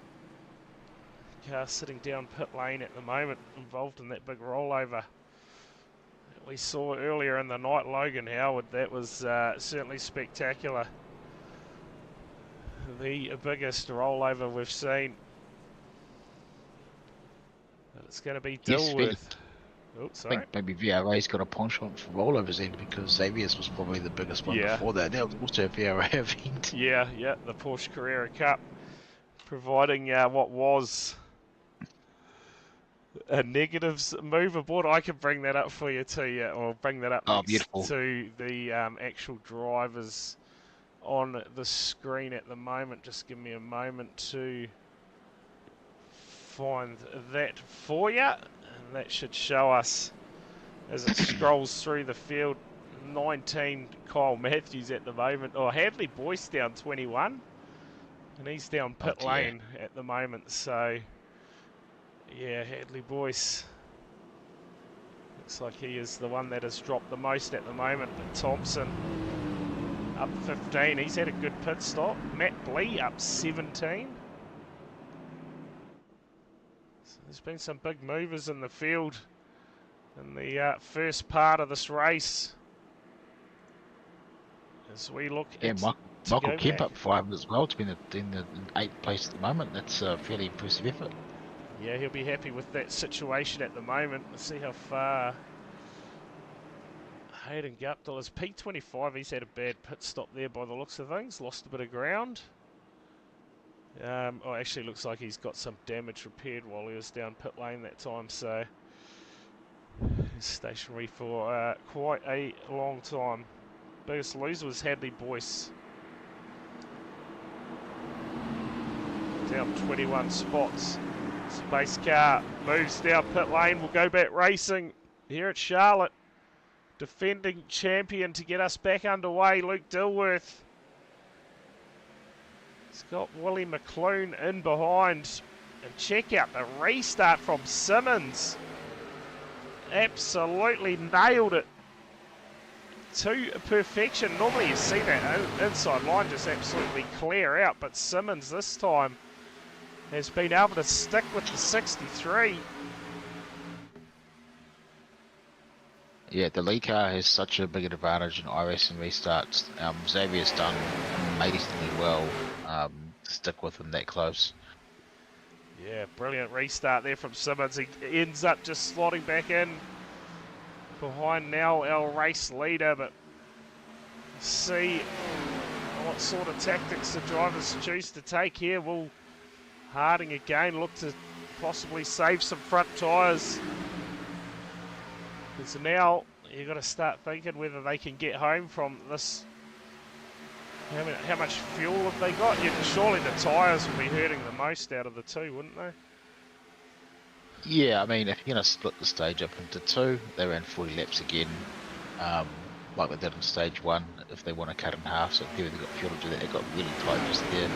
Car sitting down pit lane at the moment, involved in that big rollover that we saw earlier in the night. Logan Howard, that was certainly spectacular. The biggest rollover we've seen. But it's going to be Dilworth. Oh, I sorry. think maybe VRA's got a penchant for rollovers then, because Xavier's was probably the biggest one before that. That was also a VRA event. Yeah, the Porsche Carrera Cup, providing what was a negatives mover board. I can bring that up for you too, or bring that up next to the actual drivers on the screen at the moment. Just give me a moment to find that for you, and that should show us as it scrolls through the field. 19 Kyle Matthews at the moment, or Hadley Boyce down 21, and he's down pit lane at the moment. So yeah, Hadley Boyce looks like he is the one that has dropped the most at the moment. But Thompson up 15, he's had a good pit stop. Matt Blee up 17. So there's been some big movers in the field in the first part of this race. As we look at Michael Kemp up 5 as well, to be in the 8th place at the moment. That's a fairly impressive effort. Yeah, he'll be happy with that situation at the moment. Let's see how far Hayden Guptill is. P25, he's had a bad pit stop there by the looks of things. Lost a bit of ground. Oh, actually looks like he's got some damage repaired while he was down pit lane that time. So he's stationary for quite a long time. Biggest loser was Hadley Boyce. Down 21 spots. Space car moves down pit lane. We'll go back racing here at Charlotte. Defending champion to get us back underway, Luke Dilworth. He's got Willie McClune in behind. And check out the restart from Simmons. Absolutely nailed it to perfection. Normally you see that inside line just absolutely clear out, but Simmons this time has been able to stick with the 63. Yeah, the lead car has such a big advantage in IRS and restarts. Xavier's done amazingly well to stick with him that close. Yeah, brilliant restart there from Simmons. He ends up just slotting back in behind now our race leader, but see what sort of tactics the drivers choose to take here. Will Harding again look to possibly save some front tyres? Because now you've got to start thinking whether they can get home from this. How much fuel have they got? Yeah, surely the tyres will be hurting the most out of the two, wouldn't they? Yeah, I mean, if you're going to split the stage up into 2, they ran 40 laps again, like they did in stage 1, if they want to cut in half. So they've got fuel to do that. They got really tight just there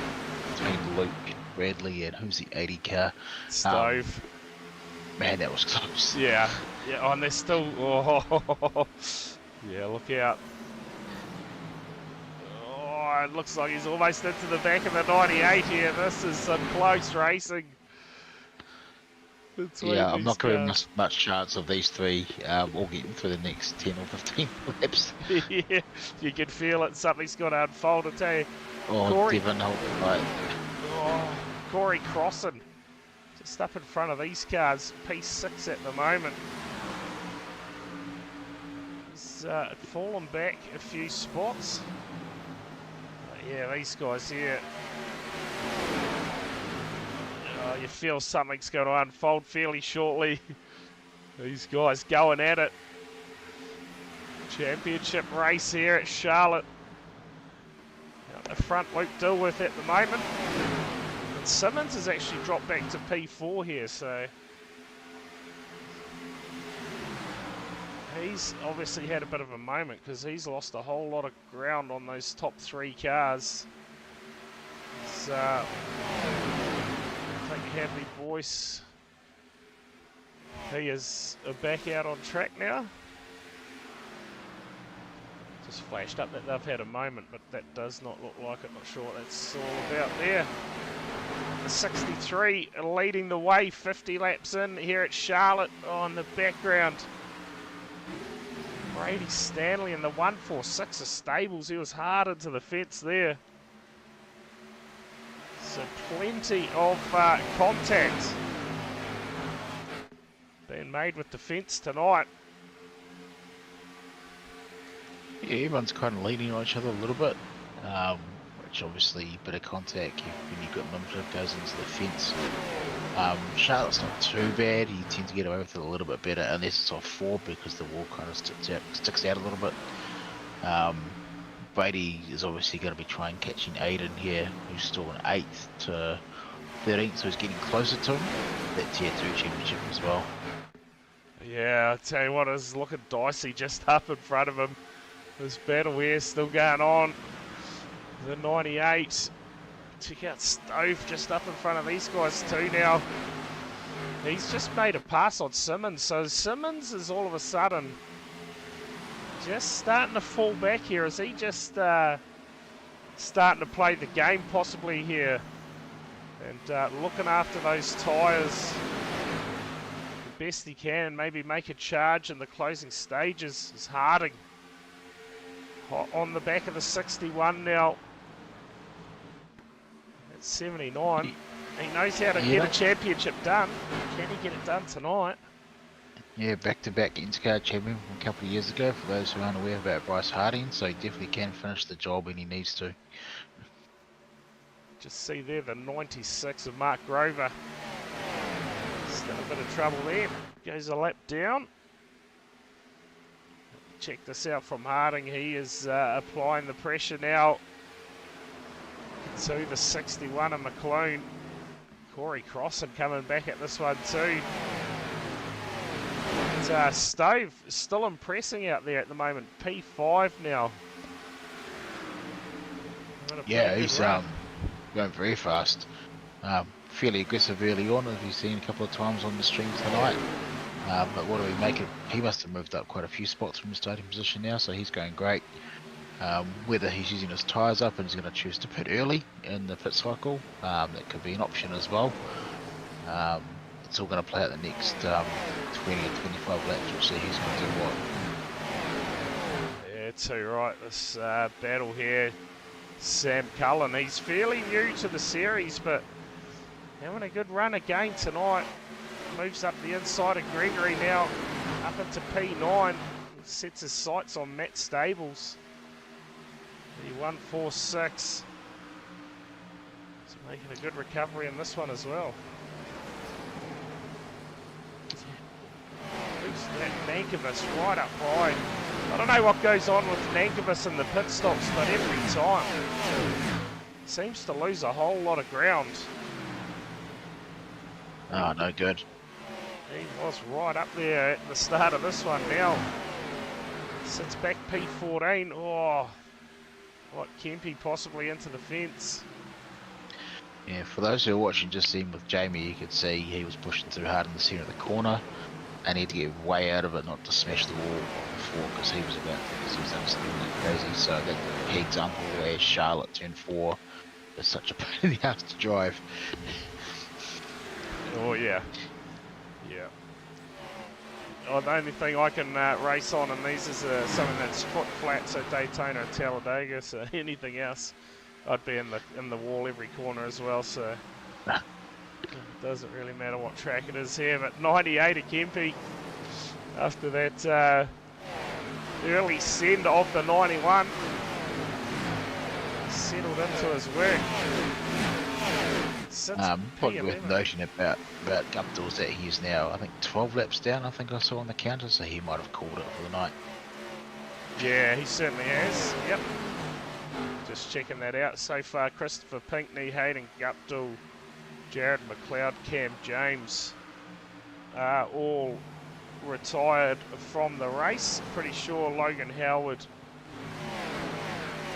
between Luke, Bradley, and who's the 80 car? Stove. Man, that was close. Yeah, oh, and they're still. Oh, yeah, look out. Oh, it looks like he's almost into the back of the 98 here. This is some close racing. Yeah, I'm not giving much chance of these three all getting through the next 10 or 15 laps. Yeah, you can feel it. Something's got to unfold, I tell you. Oh, Corey, Devon, right. Oh, Corey Crossan, just up in front of these cars, P6 at the moment. He's fallen back a few spots. Yeah, these guys here. You feel something's going to unfold fairly shortly. These guys going at it. Championship race here at Charlotte. Out the front, Luke Dilworth at the moment. And Simmons has actually dropped back to P4 here, so he's obviously had a bit of a moment because he's lost a whole lot of ground on those top 3 cars. So, I think Hadley Boyce, he is back out on track now. Just flashed up that they've had a moment, but that does not look like it. Not sure what that's all about there. The 63 leading the way, 50 laps in here at Charlotte on the background. Brady Stanley in the 146 of Stables. He was hard into the fence there. So plenty of contact being made with the fence tonight. Yeah, everyone's kind of leaning on each other a little bit, which obviously a bit of contact when you've got limited goes into the fence. Charlotte's not too bad. You tend to get away with it a little bit better unless it's off 4 because the wall kind of sticks out a little bit. Brady is obviously going to be trying catching Aiden here, who's still in 8th to 13th, so he's getting closer to him. That Tier 2 championship as well. Yeah, I'll tell you what, it's looking dicey just up in front of him. This battle here still going on. The 98. Check out Stove just up in front of these guys too now. He's just made a pass on Simmons, so Simmons is all of a sudden just starting to fall back here. Is he just starting to play the game possibly here? And looking after those tyres the best he can, maybe make a charge in the closing stages is Harding. On the back of the 61 now. At 79. He knows how to get a championship done. Can he get it done tonight? Yeah, back-to-back Intercar champion from a couple of years ago, for those who aren't aware about Bryce Harding, so he definitely can finish the job when he needs to. Just see there the 96 of Mark Grover. Still a bit of trouble there. Goes a lap down. Check this out from Harding. He is applying the pressure now to the 61 of McLean. Corey Crossan coming back at this one too. And Stove still impressing out there at the moment. P5 now. Yeah, he's going very fast. Fairly aggressive early on, as we've seen a couple of times on the stream tonight. But what do we make it? He must have moved up quite a few spots from the starting position now, so he's going great. Whether he's using his tyres up and he's going to choose to pit early in the pit cycle, that could be an option as well. It's all going to play out the next 20 or 25 laps. We'll see who's going to do what. Yeah, too right. This battle here, Sam Cullen, he's fairly new to the series, but having a good run again tonight. Moves up the inside of Gregory now, up into P9. Sets his sights on Matt Stables. The 146. He's making a good recovery in this one as well. Who's that? Nankervis right up wide. I don't know what goes on with Nankervis in the pit stops, but every time seems to lose a whole lot of ground. Oh, no good. He was right up there at the start of this one now. Sits back P14. Oh, what, Kempy possibly into the fence. Yeah, for those who are watching just then with Jamie, you could see he was pushing too hard in the centre of the corner and he had to get way out of it, not to smash the wall before, because he was about to, because he was absolutely crazy. So that key example where Charlotte turn 4 is such a pain in the ass to drive. Oh, yeah. Yeah. Oh, the only thing I can race on in these is something that's foot flat, so Daytona and Talladega, so anything else I'd be in the wall every corner as well, so it doesn't really matter what track it is here. But 98 of Kempy after that early send of the 91, settled into his work. Probably worth noting about Guptill's that he's now, I think, 12 laps down, I think I saw on the counter, so he might have called it for the night. Yeah, he certainly has. Yep. Just checking that out. So far, Christopher Pinkney, Hayden Guptill, Jared McLeod, Cam James are all retired from the race. Pretty sure Logan Howard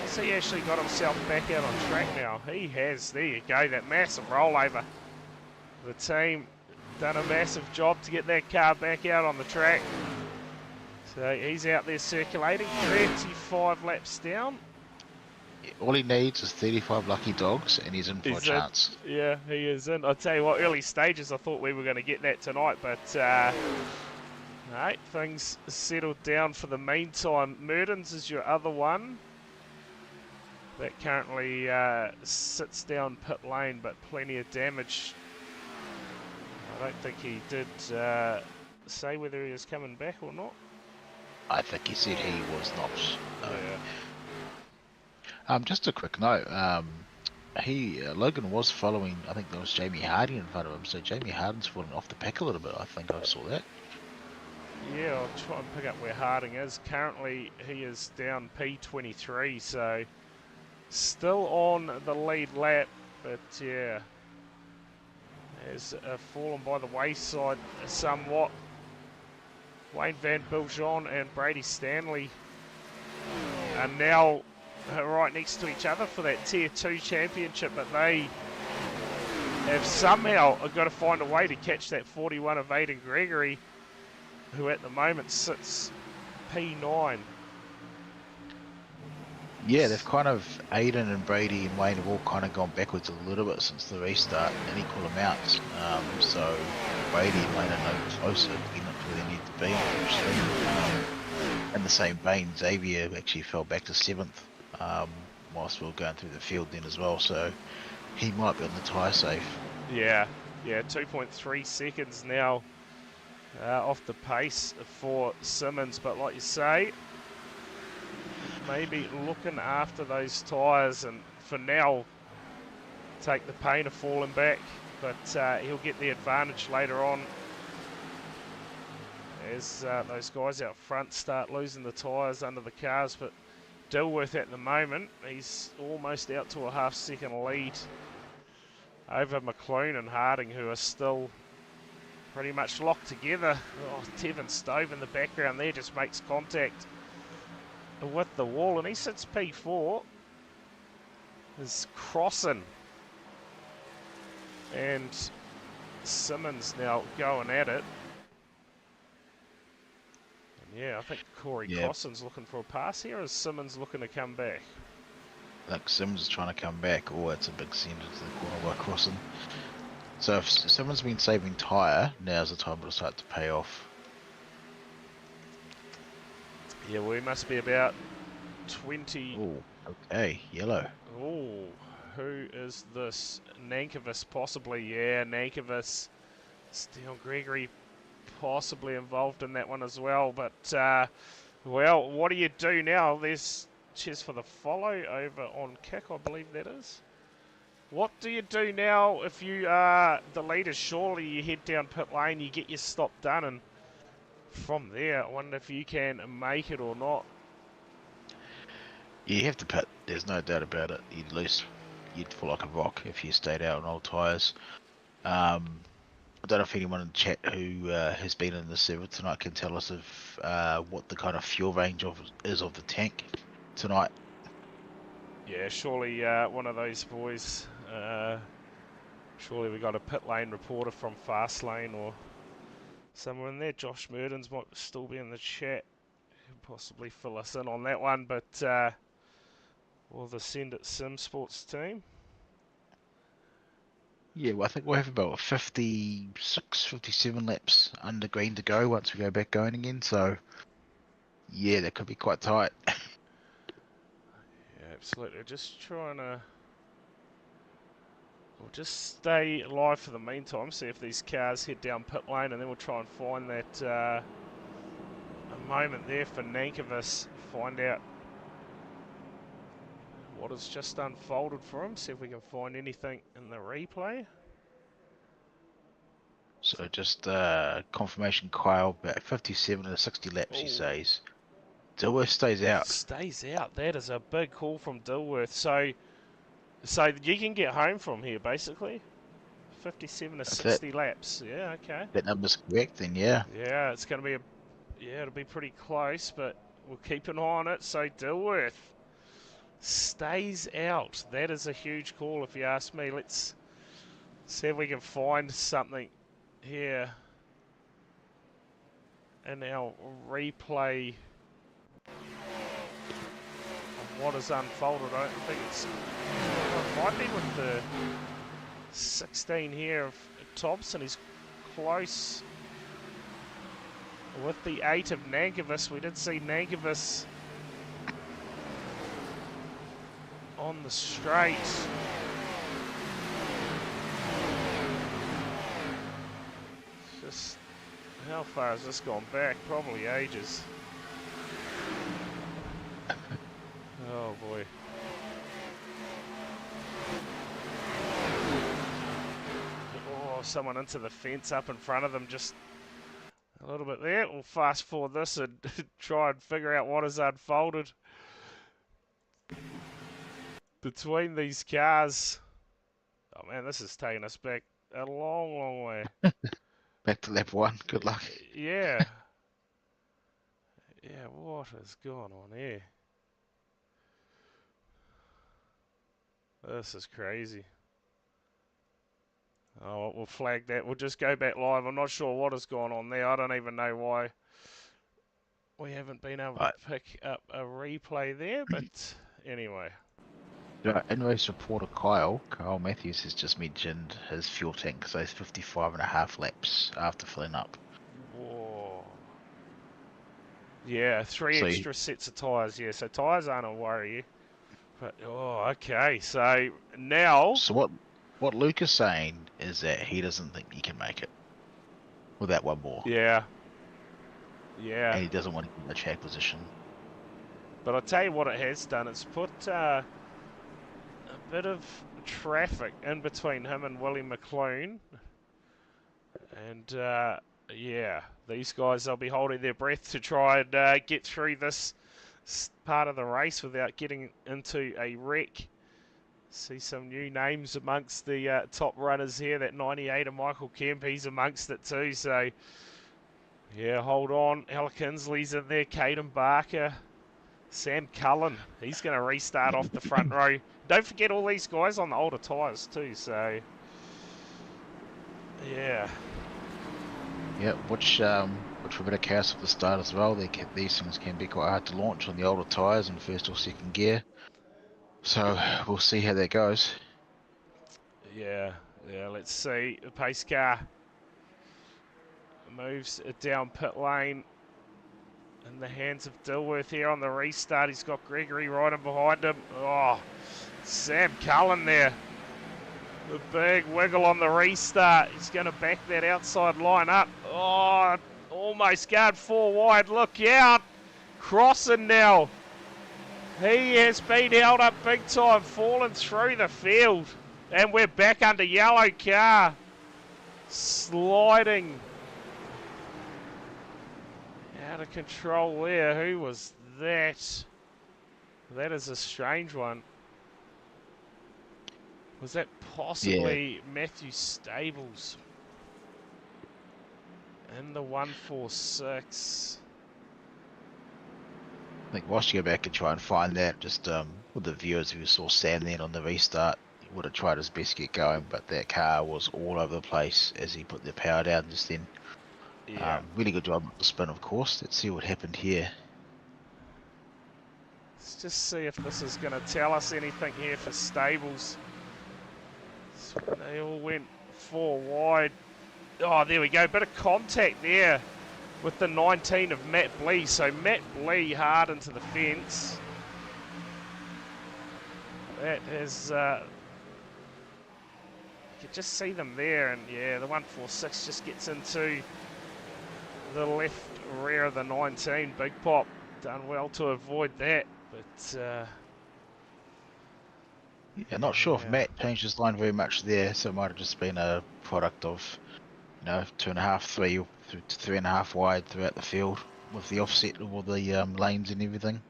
Has he actually got himself back out on track now? He has. There you go, that massive rollover. The team done a massive job to get that car back out on the track. So he's out there circulating, 35 laps down. All he needs is 35 lucky dogs, and he's in for a chance. Yeah, he is in. I'll tell you what, early stages I thought we were going to get that tonight, but no, things settled down for the meantime. Merdens is your other one. That currently sits down pit lane, but plenty of damage. I don't think he did say whether he was coming back or not. I think he said he was not. Yeah. Just a quick note. Logan was following. I think there was Jamie Hardy in front of him. So Jamie Harden's fallen off the pack a little bit. I think I saw that. Yeah, I'll try and pick up where Harding is. Currently, he is down P23, so still on the lead lap, but yeah, has fallen by the wayside somewhat. Wayne Van Biljon and Brady Stanley are now right next to each other for that Tier 2 championship, but they have somehow got to find a way to catch that 41 of Aidan Gregory, who at the moment sits P9. Yeah, they've kind of, Aidan and Brady and Wayne have all kind of gone backwards a little bit since the restart in equal amounts. So Brady and Wayne are no closer to being up where they need to be, unfortunately. In the same vein, Xavier actually fell back to 7th whilst we were going through the field then as well, so he might be on the tyre safe. Yeah, 2.3 seconds now off the pace for Simmons, but like you say, maybe looking after those tyres and for now take the pain of falling back, but he'll get the advantage later on as those guys out front start losing the tyres under the cars. But Dilworth at the moment, he's almost out to a half-second lead over McLoone and Harding, who are still pretty much locked together. Oh, Tevin Stove in the background there just makes contact with the wall, and he sits P4. Is crossing, and Simmons now going at it. And yeah, I think Corey Crossan's looking for a pass here. Or is Simmons looking to come back? I think Simmons is trying to come back. Oh, it's a big send into the corner by Crossan. So if Simmons been saving tyre, now's the time to start to pay off. Yeah, we must be about 20. Oh, okay, yellow. Oh, who is this? Nankervis possibly. Yeah, Nankervis. Steele Gregory possibly involved in that one as well. But, well, what do you do now? There's cheers for the follow over on kick, I believe that is. What do you do now if you are the leader? Surely you head down pit lane, you get your stop done, and from there, I wonder if you can make it or not. You have to pit, there's no doubt about it. You'd fall like a rock if you stayed out on old tyres. I don't know if anyone in the chat who has been in the server tonight can tell us if what the kind of fuel range is of the tank tonight. Yeah, surely one of those boys. Surely we got a pit lane reporter from Fast Lane or somewhere in there. Josh Merdens might still be in the chat. He'll possibly fill us in on that one, but or the Send It Sim Sports team. Yeah, well, I think we'll have about 56, 57 laps under green to go once we go back going again, so yeah, that could be quite tight. Yeah, absolutely. Just trying to... We'll just stay live for the meantime, see if these cars head down pit lane, and then we'll try and find that a moment there for Nankervis, find out what has just unfolded for him, see if we can find anything in the replay. So just confirmation, Kyle, about 57 to 60 laps, he says. Dilworth stays out. Stays out. That is a big call from Dilworth. So you can get home from here, basically. 57 to 60 laps. Yeah, okay. That number's correct, then yeah. Yeah, it's going to be it'll be pretty close, but we'll keep an eye on it. So Dilworth stays out. That is a huge call if you ask me. Let's see if we can find something here in our replay of what has unfolded. I don't think it might be with the 16 here of Thompson. He's close with the 8 of Nankervis. We did see Nankervis on the straight. Just how far has this gone back? Probably ages. Oh boy. Oh, someone into the fence up in front of them, just a little bit there. We'll fast forward this and try and figure out what has unfolded between these cars. Oh man, this is taking us back a long, long way. Back to lap 1. Good luck. Yeah. Yeah, what is going on here? This is crazy. Oh, we'll flag that. We'll just go back live. I'm not sure what has gone on there. I don't even know why we haven't been able to pick up a replay there, but anyway. In-race reporter Kyle Matthews has just mentioned his fuel tank goes 55.5 laps after filling up. Whoa. Yeah, 3 So extra sets of tyres. Yeah, so tyres aren't a worry. But, oh, okay. So now... So what Luke is saying is that he doesn't think he can make it without one more. Yeah. Yeah. And he doesn't want to get in the track position. But I'll tell you what it has done. It's put a bit of traffic in between him and Willie McClune. And, yeah, these guys, they'll be holding their breath to try and get through this part of the race without getting into a wreck. See some new names amongst the top runners here. That 98 of Michael Kemp, he's amongst it too. So, yeah, hold on. Ella Kinsley's in there. Caden Barker. Sam Cullen, he's going to restart off the front row. Don't forget all these guys on the older tyres too. So, yeah. Yeah, which for a bit of chaos at the start as well. These things can be quite hard to launch on the older tyres in first or second gear. So we'll see how that goes. Yeah, let's see. The pace car moves it down pit lane in the hands of Dilworth here on the restart. He's got Gregory riding behind him. Oh, Sam Cullen there. The big wiggle on the restart. He's going to back that outside line up. Oh, almost guard 4 wide. Look out. Crossing now. He has been held up big time, falling through the field. And we're back under yellow car. Sliding. Out of control there. Who was that? That is a strange one. Was that possibly Matthew Stables? In the 146. I think whilst you go back and try and find that, just with the viewers who saw Sam then on the restart, he would have tried his best to get going, but that car was all over the place as he put the power down just then. Yeah. Really good job with the spin, of course. Let's see what happened here. Let's just see if this is going to tell us anything here for Stables. So they all went 4 wide. Oh, there we go. Bit of contact there with the 19 of Matt Blee. So Matt Blee hard into the fence. That has... you can just see them there. And yeah, the 146 just gets into the left rear of the 19. Big Pop done well to avoid that. But... yeah, not sure if Matt changed his line very much there, so it might have just been a product of, 2.5, 3 to 3.5 wide throughout the field with the offset of all the lanes and everything.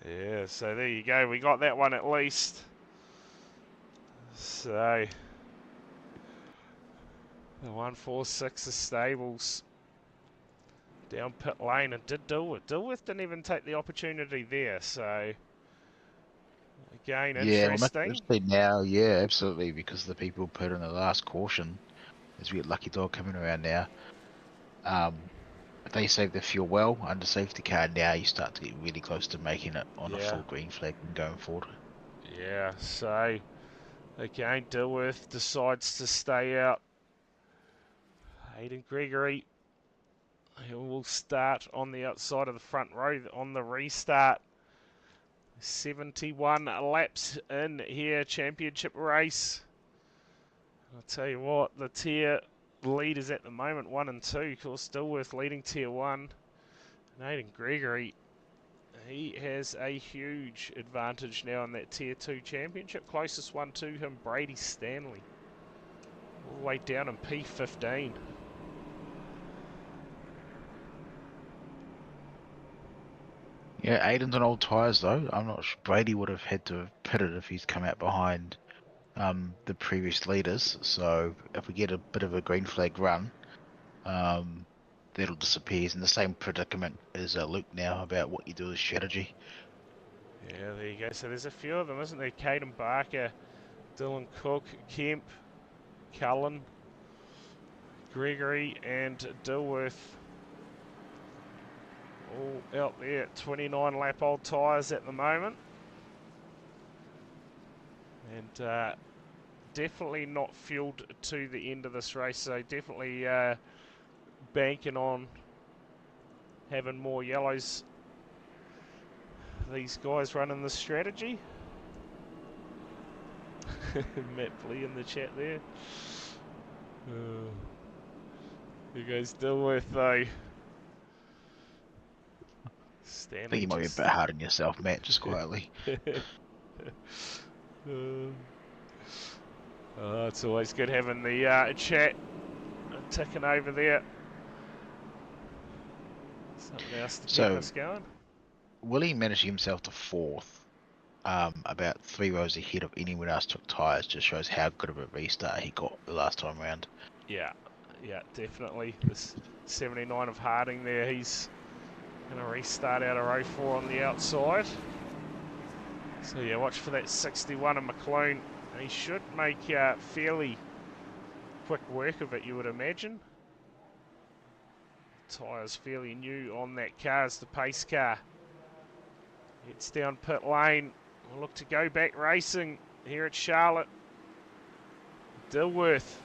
Yeah, so there you go. We got that one at least. So the 146 is Stables down pit lane and did Dilworth. Dilworth didn't even take the opportunity there, so Again, Yeah, well, interesting. especially now, yeah, absolutely, because the people put in the last caution, as we get Lucky Dog coming around now. If they save the fuel well under safety car, now you start to get really close to making it on a Yeah. full green flag and going forward. Yeah, so again, Dilworth decides to stay out. Hayden Gregory, he will start on the outside of the front row on the restart. 71 laps in here, championship race. I'll tell you what, the tier leaders at the moment, 1 and 2, of course, Dilworth leading tier 1. And Hayden Gregory, he has a huge advantage now in that tier 2 championship. Closest one to him, Brady Stanley, all the way down in P15. Yeah, Aiden's on old tyres though. I'm not sure Brady would have had to have pitted if he's come out behind the previous leaders. So if we get a bit of a green flag run, that'll disappear. He's in the same predicament as Luke now about what you do with strategy. Yeah, there you go. So there's a few of them, isn't there? Caden Barker, Dylan Cook, Kemp, Cullen, Gregory, and Dilworth. All out there at 29 lap old tyres at the moment. And definitely not fueled to the end of this race. So definitely banking on having more yellows. These guys running the strategy. Matt Blee in the chat there. Who goes Dilworth though? I Stanley think you might be a bit hard on yourself, Matt, just quietly. It's always good having the chat ticking over there. Something else to keep us going. Willie managed himself to 4th, about 3 rows ahead of anyone else took tyres. Just shows how good of a restart he got the last time round. Yeah, definitely. This 79 of Harding there, he's going to restart out of row 4 on the outside. So yeah, watch for that 61 of McLean. He should make fairly quick work of it, you would imagine. Tyres fairly new on that car as the pace car. It's down pit lane. We'll look to go back racing here at Charlotte. Dilworth,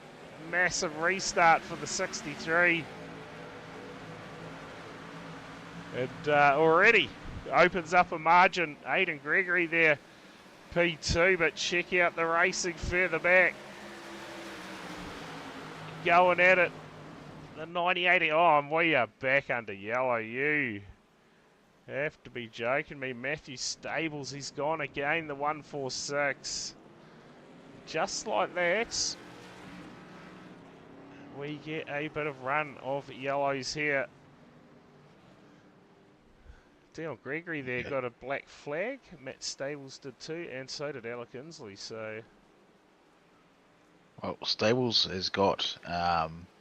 massive restart for the 63. And already opens up a margin. Hayden Gregory there, P2, but check out the racing further back. Going at it. The 98. Oh, and we are back under yellow. You have to be joking me. Matthew Stables, he's gone again, the 146. Just like that, we get a bit of run of yellows here. Dale Gregory there got a black flag. Matt Stables did too, and so did Alec Inslee. So, well, Stables has got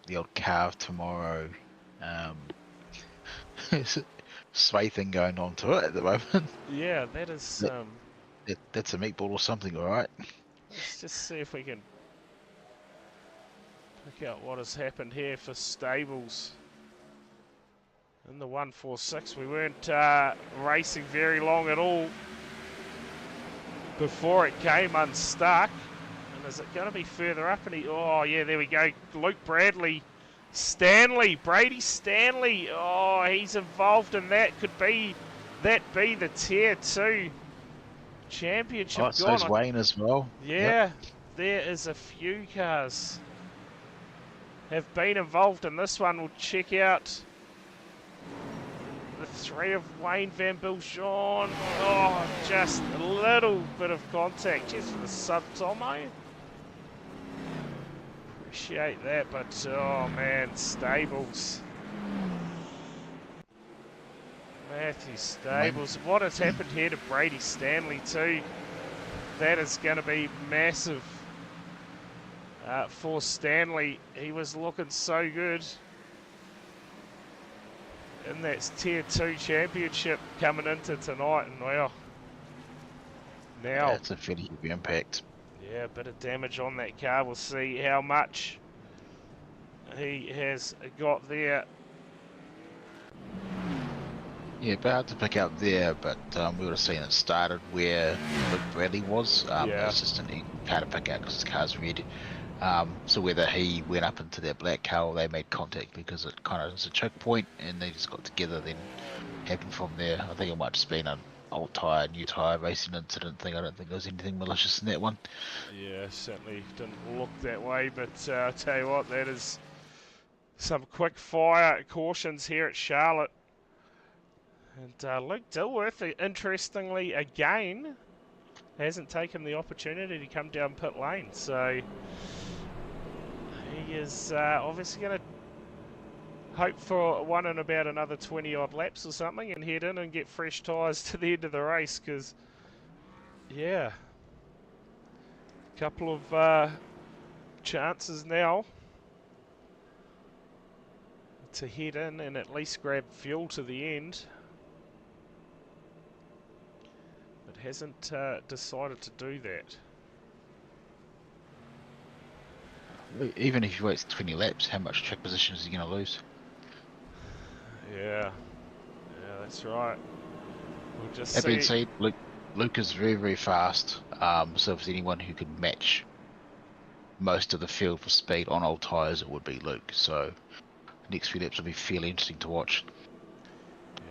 the old carve tomorrow sway thing going on to it at the moment. yeah, that is. That's a meatball or something, all right. Let's just see if we can pick out what has happened here for Stables. In the 146, we weren't racing very long at all before it came unstuck. And is it going to be further up? And oh yeah, there we go. Luke Bradley, Stanley, Brady Stanley. Oh, he's involved in that. Could be that be the tier 2 championship? Oh, so's Wayne as well. Yeah, there is a few cars have been involved in this one. We'll check out the 3 of Wayne Van Biljon. Oh, just a little bit of contact. Just for the sub, Tomo. Appreciate that, but oh man, Stables. Matthew Stables. What has happened here to Brady Stanley too? That is going to be massive for Stanley. He was looking so good in that tier 2 championship coming into tonight, and well, Now, That's a fairly heavy impact. yeah, a bit of damage on that car. We'll see how much he has got there. Yeah, but hard to pick up there, but we would have seen it started where Luke Bradley was. Yeah. It's just an easy car to pick out because his car's red. So whether he went up into that black car or they made contact because it kind of is a choke point and they just got together, then happened from there. I think it might just been an old tyre, new tyre racing incident thing. I don't think there was anything malicious in that one. Yeah, certainly didn't look that way, but I'll tell you what, that is some quick fire cautions here at Charlotte. And Luke Dilworth, interestingly, again, hasn't taken the opportunity to come down pit lane. So he is obviously going to hope for one in about another 20 odd laps or something and head in and get fresh tyres to the end of the race because, yeah, a couple of chances now to head in and at least grab fuel to the end. But hasn't decided to do that. Even if he waits 20 laps, how much track position is he going to lose? Yeah, that's right. We'll just That being see. said, Luke is very, very fast. So if there's anyone who could match most of the field for speed on old tyres, it would be Luke. So next few laps will be fairly interesting to watch.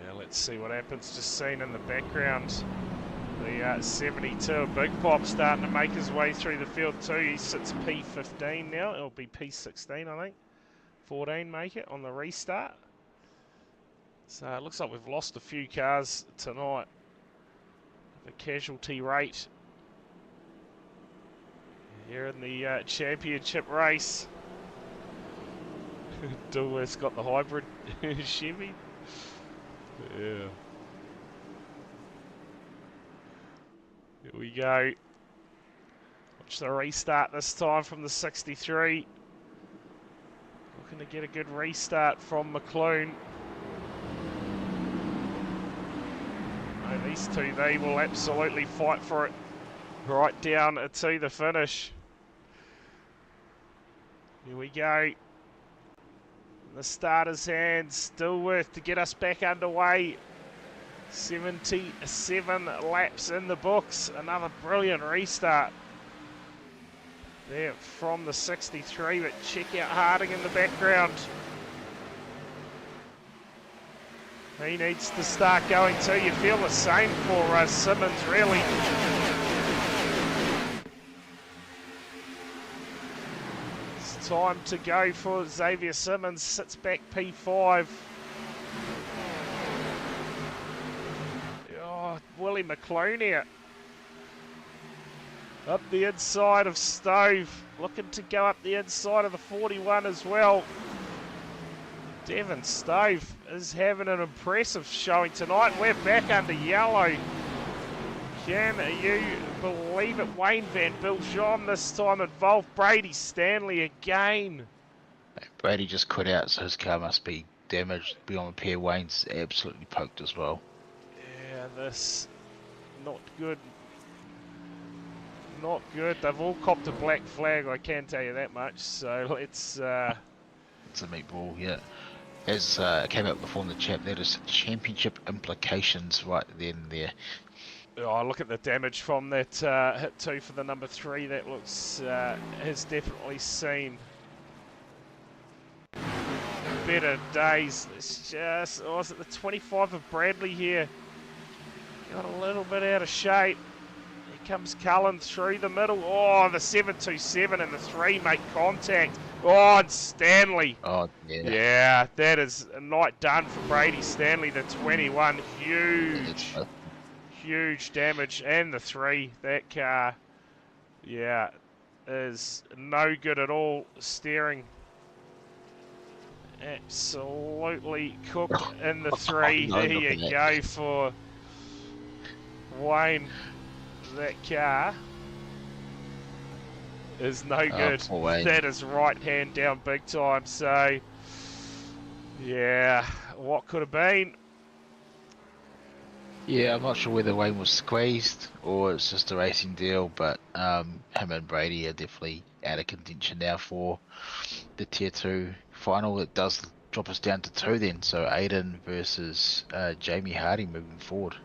Yeah, let's see what happens. Just seen in the background, the 72, Big Pop starting to make his way through the field too. He sits P15 now. It'll be P16, I think. 14 make it on the restart. So it looks like we've lost a few cars tonight. The casualty rate here in the championship race. Dilworth's got the hybrid Chevy. Yeah. Here we go. Watch the restart this time from the 63. Looking to get a good restart from McLoone. And these two, they will absolutely fight for it right down to the finish. Here we go. The starter's hands, Dilworth to get us back underway. 77 laps in the books. Another brilliant restart there from the 63, but check out Harding in the background. He needs to start going too. You feel the same for Simmons, really. It's time to go for Xavier Simmons. Sits back P5. Oh, Willie McLoone here. Up the inside of Stove. Looking to go up the inside of the 41 as well. Devon Stove is having an impressive showing tonight. We're back under yellow. Can you believe it? Wayne Van Biljon this time involved. Brady Stanley again. Brady just quit out, so his car must be damaged beyond repair. Wayne's absolutely poked as well. Yeah, this not good. Not good. They've all copped a black flag, I can tell you that much. So let's... It's a meatball, yeah. As came up before in the chat, that is championship implications right then and there. Oh, look at the damage from that hit 2 for the number 3. That looks has definitely seen better days. It's just, oh, is it the 25 of Bradley here? Got a little bit out of shape. Here comes Cullen through the middle. Oh, the 727 and the 3 make contact. Oh, and Stanley. Oh, yeah. Yeah, that is a night done for Brady Stanley, the 21. Huge damage. And the 3, that car, yeah, is no good at all. Steering absolutely cooked in the 3. No, There you go for Wayne. That car is no good. That is right hand down big time. So, yeah, what could have been? Yeah, I'm not sure whether Wayne was squeezed or it's just a racing deal, but him and Brady are definitely out of contention now for the Tier 2 final. It does drop us down to 2 then, so Aiden versus Jamie Harding moving forward.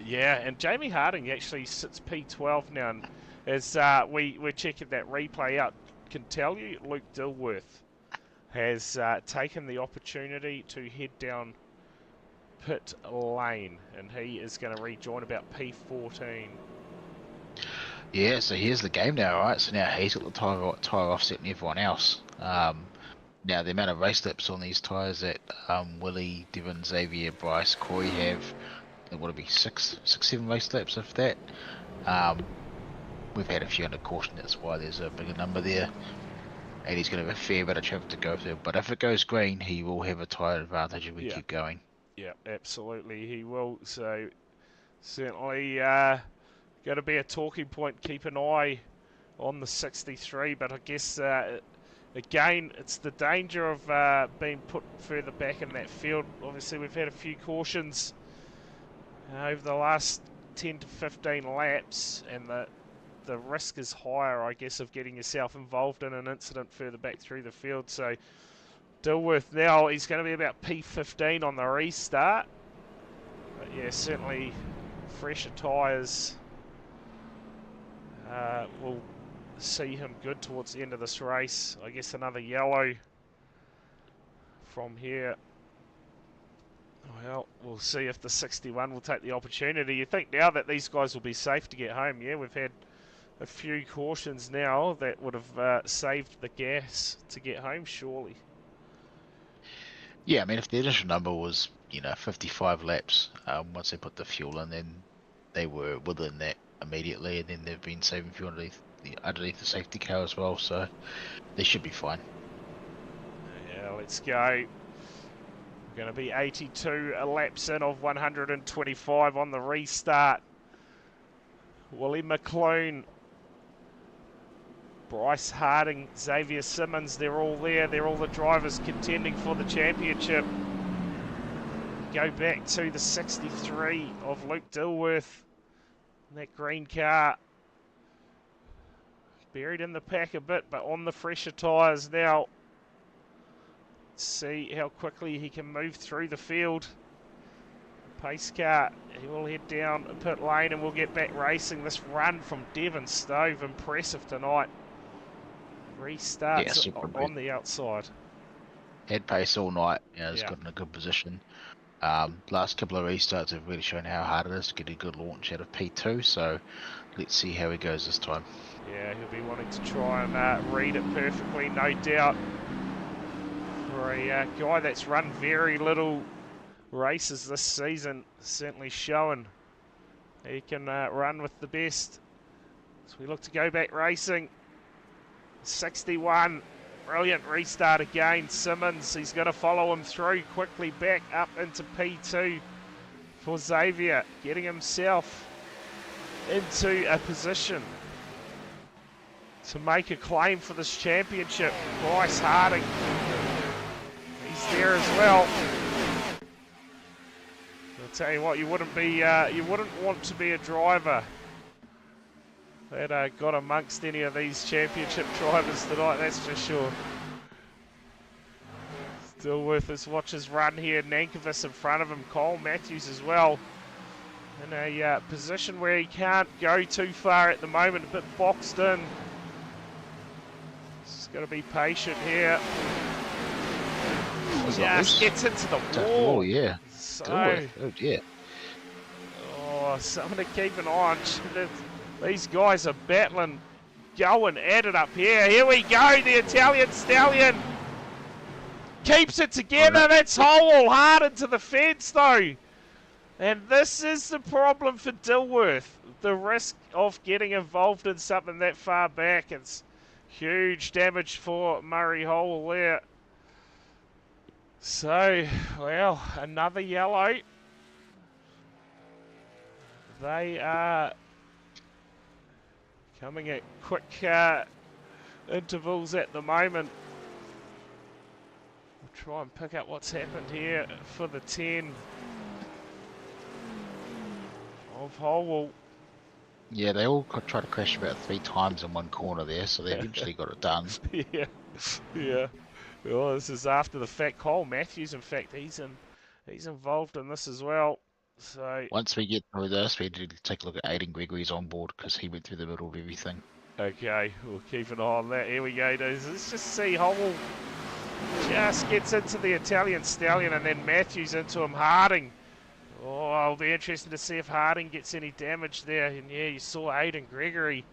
Yeah, and Jamie Harding actually sits P12 now, and as we're checking that replay out, can tell you Luke Dilworth has taken the opportunity to head down pit lane, and he is going to rejoin about P14. Yeah, so here's the game now, right? So now he's got the tyre offset and everyone else. Now the amount of race laps on these tyres that Willie, Devon, Xavier, Bryce, Corey have, it would be six, 7 race laps if that. We've had a few under caution, that's why there's a bigger number there. And he's going to have a fair bit of traffic to go through. But if it goes green, he will have a tyre advantage if we keep going. Yeah, absolutely, he will. So certainly going to be a talking point. Keep an eye on the 63, but I guess again, it's the danger of being put further back in that field. Obviously, we've had a few cautions over the last 10 to 15 laps, and the risk is higher, I guess, of getting yourself involved in an incident further back through the field. So Dilworth now, he's going to be about P15 on the restart. But yeah, certainly fresher tyres will see him good towards the end of this race. I guess another yellow from here. Well, we'll see if the 61 will take the opportunity. You think now that these guys will be safe to get home? Yeah, we've had a few cautions now that would have saved the gas to get home, surely. Yeah, I mean, if the initial number was, 55 laps, once they put the fuel in, then they were within that immediately, and then they've been saving fuel underneath the safety car as well, so they should be fine. Yeah, let's go. We're going to be 82 laps in of 125 on the restart. Willie McClune, Bryce Harding, Xavier Simmons, they're all there. They're all the drivers contending for the championship. Go back to the 63 of Luke Dilworth. That green car buried in the pack a bit, but on the fresher tyres now. See how quickly he can move through the field. Pace car, he will head down pit lane and we'll get back racing. This run from Devon Stove, impressive tonight. Restarts on the outside. Had pace all night, he's got in a good position. Last couple of restarts have really shown how hard it is to get a good launch out of P2, so let's see how he goes this time. Yeah, he'll be wanting to try and read it perfectly, no doubt. For a guy that's run very little races this season, certainly showing he can run with the best. So we look to go back racing. 61, brilliant restart again. Simmons, he's going to follow him through quickly back up into P2 for Xavier, getting himself into a position to make a claim for this championship. Bryce Harding, he's there as well. I'll tell you what, you wouldn't want to be a driver that got amongst any of these championship drivers tonight, that's for sure. Still worth his watch his run here. Nankervis in front of him, Cole Matthews as well. In a position where he can't go too far at the moment, a bit boxed in. Just got to be patient here. Just gets into the wall. Oh, yeah. So, oh, yeah. Oh, something to keep an eye on. These guys are battling, going at it up here. Here we go, the Italian Stallion. Keeps it together. That's Howell hard into the fence, though. And this is the problem for Dilworth. The risk of getting involved in something that far back. It's huge damage for Murray Howell there. So, well, another yellow. They are coming at quick intervals at the moment. We'll try and pick up what's happened here for the 10. of Holwell. Yeah, they all tried to crash about 3 times in one corner there, so they eventually got it done. Yeah, yeah. Well, this is after the fact. Cole Matthews, in fact, he's involved in this as well. So Once we get through this, we need to take a look at Aiden Gregory's on board because he went through the middle of everything. okay, we'll keep an eye on that. Here we go, dudes. Let's just see Holwell just gets into the Italian Stallion and then Matthews into him. Harding. Oh, it'll be interesting to see if Harding gets any damage there. And yeah, you saw Aiden Gregory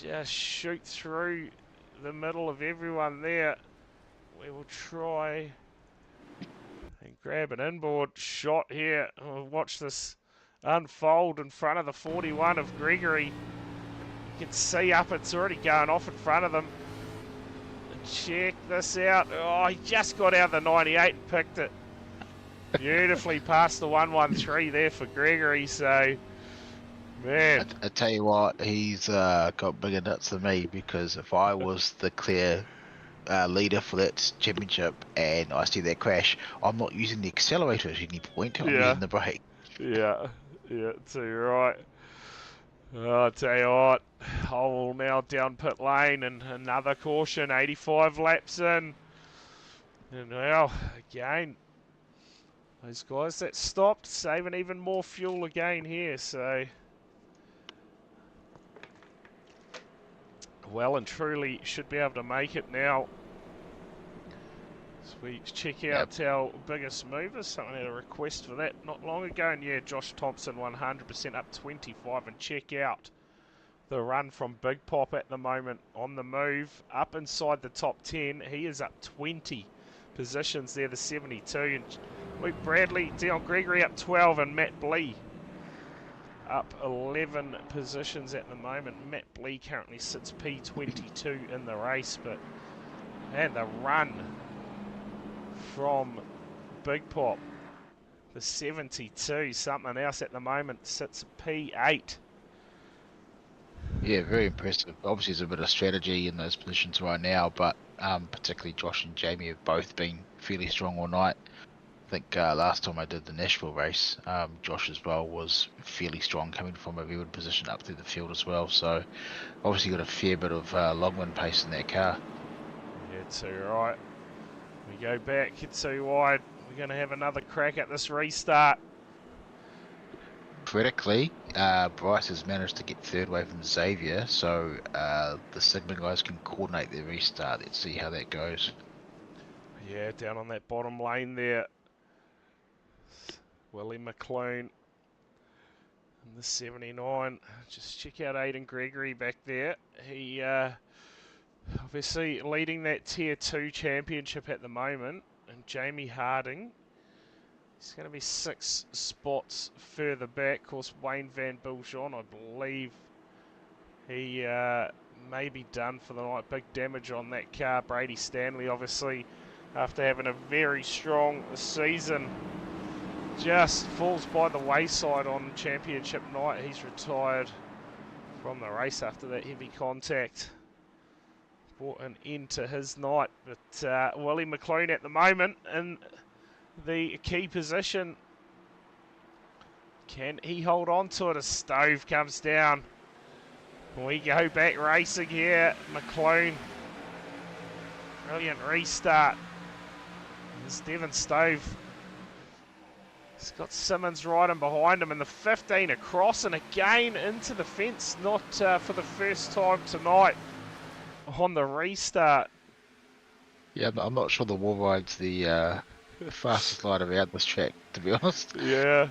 just shoot through the middle of everyone there. We will try and grab an inboard shot here. We'll watch this unfold in front of the 41 of Gregory. You can see up, it's already going off in front of them. Check this out. Oh, he just got out of the 98 and picked it. Beautifully past the 113 there for Gregory, so man. I tell you what, he's got bigger nuts than me because if I was the clear leader for that championship and I see that crash, I'm not using the accelerator at any point, I'm using the brake. Yeah, too right. Oh, I tell you what, Hole now down pit lane and another caution, 85 laps in. And well, again, those guys that stopped saving even more fuel again here, so well and truly should be able to make it now. So we check out our biggest movers. Someone had a request for that not long ago, and yeah, Josh Thompson 100% up 25, and check out the run from Big Pop at the moment on the move up inside the top 10. He is up 20 positions there, the 72, and Luke Bradley, Dion Gregory up 12, and Matt Blee up 11 positions at the moment. Matt Blee currently sits P22 in the race, but and the run from Big Pop, the 72, something else at the moment, sits P8. Yeah, very impressive. Obviously, there's a bit of strategy in those positions right now, but particularly Josh and Jamie have both been fairly strong all night. I think last time I did the Nashville race, Josh as well was fairly strong coming from a very good position up through the field as well. So obviously got a fair bit of long run pace in that car. Yeah, too right. We go back, too wide. We're going to have another crack at this restart. Critically, Bryce has managed to get third away from Xavier, so the Sigma guys can coordinate their restart. Let's see how that goes. Yeah, down on that bottom lane there. Willie McClune in the 79. Just check out Aiden Gregory back there. He obviously leading that Tier 2 championship at the moment. And Jamie Harding, he's going to be 6 spots further back. Of course, Wayne Van Biljon, I believe he may be done for the night. Big damage on that car. Brady Stanley, obviously, after having a very strong season, just falls by the wayside on championship night. He's retired from the race after that heavy contact. Brought an end to his night. But Willie McClune at the moment in the key position. Can he hold on to it? A Stove comes down. We go back racing here. McClune. Brilliant restart. There's Devon Stove. He's got Simmons riding behind him, and the 15 across and again into the fence. Not for the first time tonight on the restart. Yeah, I'm not sure the wall ride's the fastest line around this track, to be honest. Yeah,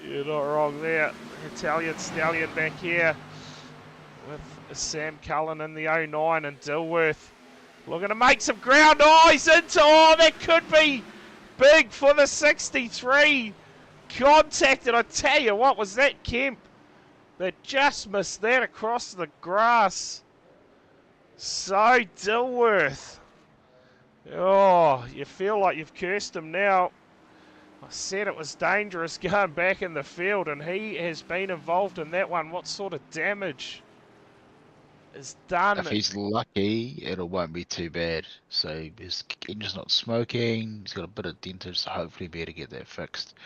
you're not wrong there. Italian Stallion back here with Sam Cullen in the 09 and Dilworth looking to make some ground. Oh, he's into, oh, that could be big for the 63. Contacted, I tell you what, was that Kemp that just missed that across the grass. So Dilworth. Oh, you feel like you've cursed him now. I said it was dangerous going back in the field, and he has been involved in that one. What sort of damage is done? If he's lucky, it won't be too bad. So his engine's not smoking, he's got a bit of dentage, so hopefully be able to get that fixed.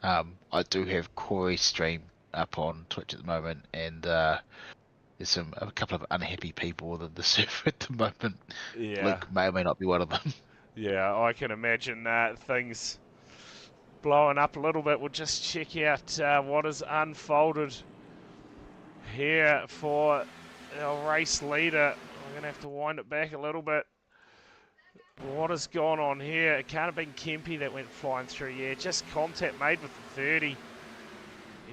I do have Corey's stream up on Twitch at the moment, and there's a couple of unhappy people within the server at the moment. Yeah, Luke may or may not be one of them. yeah, I can imagine things blowing up a little bit. We'll just check out what has unfolded here for our race leader. We're going to have to wind it back a little bit. What has gone on here? It can't have been Kempe that went flying through. Yeah, just contact made with the 30.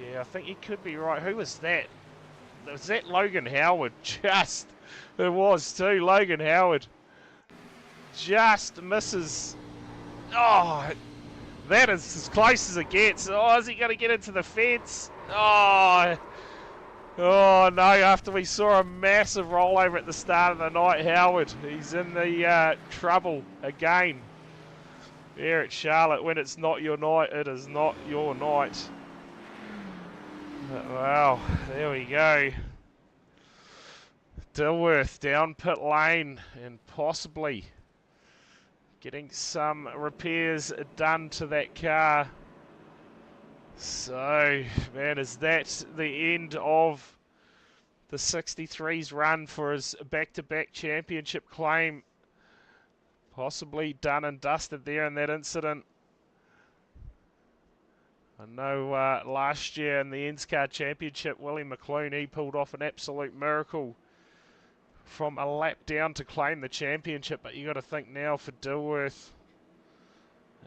Yeah, I think you could be right. Who was that? Was that Logan Howard? Just, it was too. Logan Howard just misses. Oh, that is as close as it gets. Oh, is he going to get into the fence? Oh, oh no, after we saw a massive rollover at the start of the night, Howard, he's in the trouble again. There at Charlotte, when it's not your night, it is not your night. But, wow, there we go. Dilworth down pit lane and possibly getting some repairs done to that car. So, man, is that the end of the 63's run for his back-to-back championship claim? Possibly done and dusted there in that incident. I know last year in the NSCAR Championship, Willie McClune, he pulled off an absolute miracle from a lap down to claim the championship, but you got to think now for Dilworth,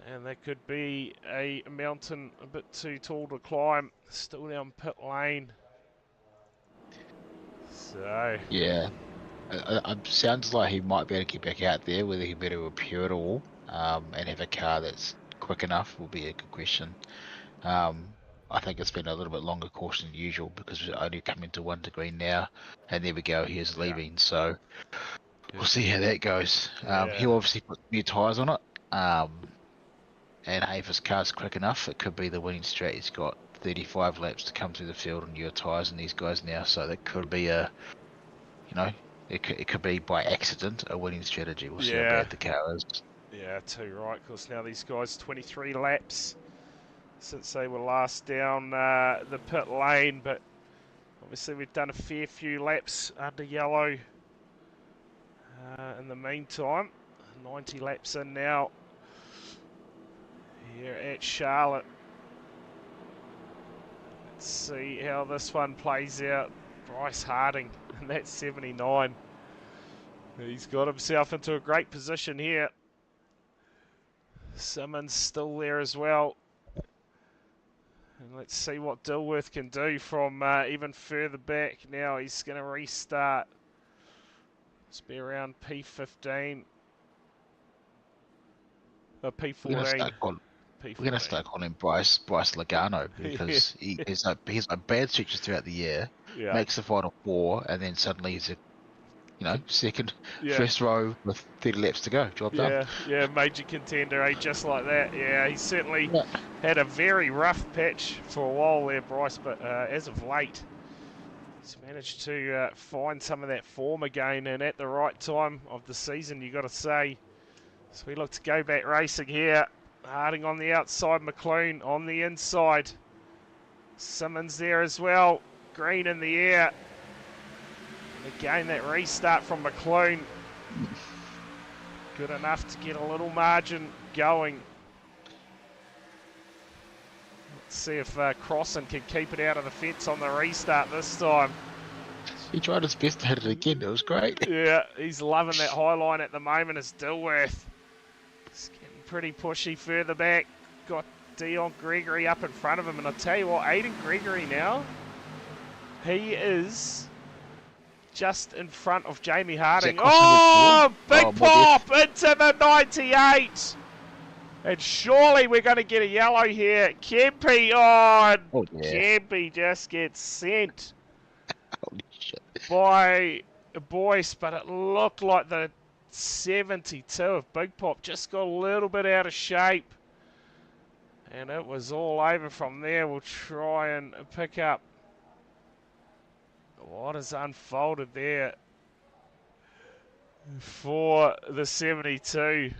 and that could be a mountain a bit too tall to climb. Still down pit lane. So Yeah, it sounds like he might be able to get back out there. Whether he better repair it all and have a car that's quick enough will be a good question. I think it's been a little bit longer course than usual because we're only coming to 1 degree now, and there we go, he's leaving. So we'll see how that goes. He'll obviously put new tyres on it, and hey, if his car's quick enough, it could be the winning strat. He's got 35 laps to come through the field on new tyres and these guys now, so that could be a, you know, it could be by accident a winning strategy. We'll see how bad the car is. yeah, too right. Of course, now these guys 23 laps since they were last down the pit lane, but obviously we've done a fair few laps under yellow in the meantime. 90 laps in now here at Charlotte. Let's see how this one plays out. Bryce Harding in that 79. He's got himself into a great position here. Simmons still there as well. And let's see what Dilworth can do from even further back. Now he's going to restart. Let's be around P15. P14. We're going to start calling him Bryce Logano because he has bad stretches throughout the year, makes the final 4, and then suddenly he's a second, first row with 30 laps to go. Job done. Yeah, major contender, just like that. Yeah, he certainly had a very rough patch for a while there, Bryce, but as of late, he's managed to find some of that form again, and at the right time of the season, you got to say. So we look to go back racing here. Harding on the outside, McClune on the inside. Simmons there as well. Green in the air. Again, that restart from McClune. Good enough to get a little margin going. Let's see if Crossan can keep it out of the fence on the restart this time. He tried his best to hit it again. It was great. Yeah, he's loving that high line at the moment as Dilworth. He's getting pretty pushy further back. Got Dion Gregory up in front of him. And I'll tell you what, Aiden Gregory now, he is just in front of Jamie Harding. Oh, big pop into the 98. And surely we're going to get a yellow here. Kempe on. Kempe just gets sent Holy shit. by Boyce, but it looked like the 72 of Big Pop just got a little bit out of shape. And it was all over from there. We'll try and pick up what has unfolded there for the 72.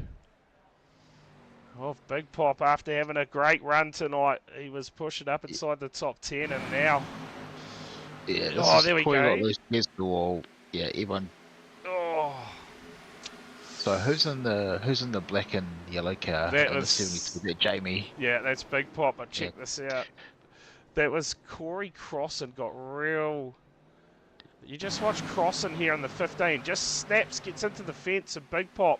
of Big Pop after having a great run tonight. He was pushing up inside the top 10 and now... Yeah, this Oh, is there we probably go. got those against the wall. Yeah, everyone. Oh, So who's in the black and yellow car That in the was- 72? That Jamie. yeah, that's Big Pop, but check Yeah. this out. That was Corey Crossan got real... You just watch Crossan here in the 15. Just snaps, gets into the fence, and Big Pop,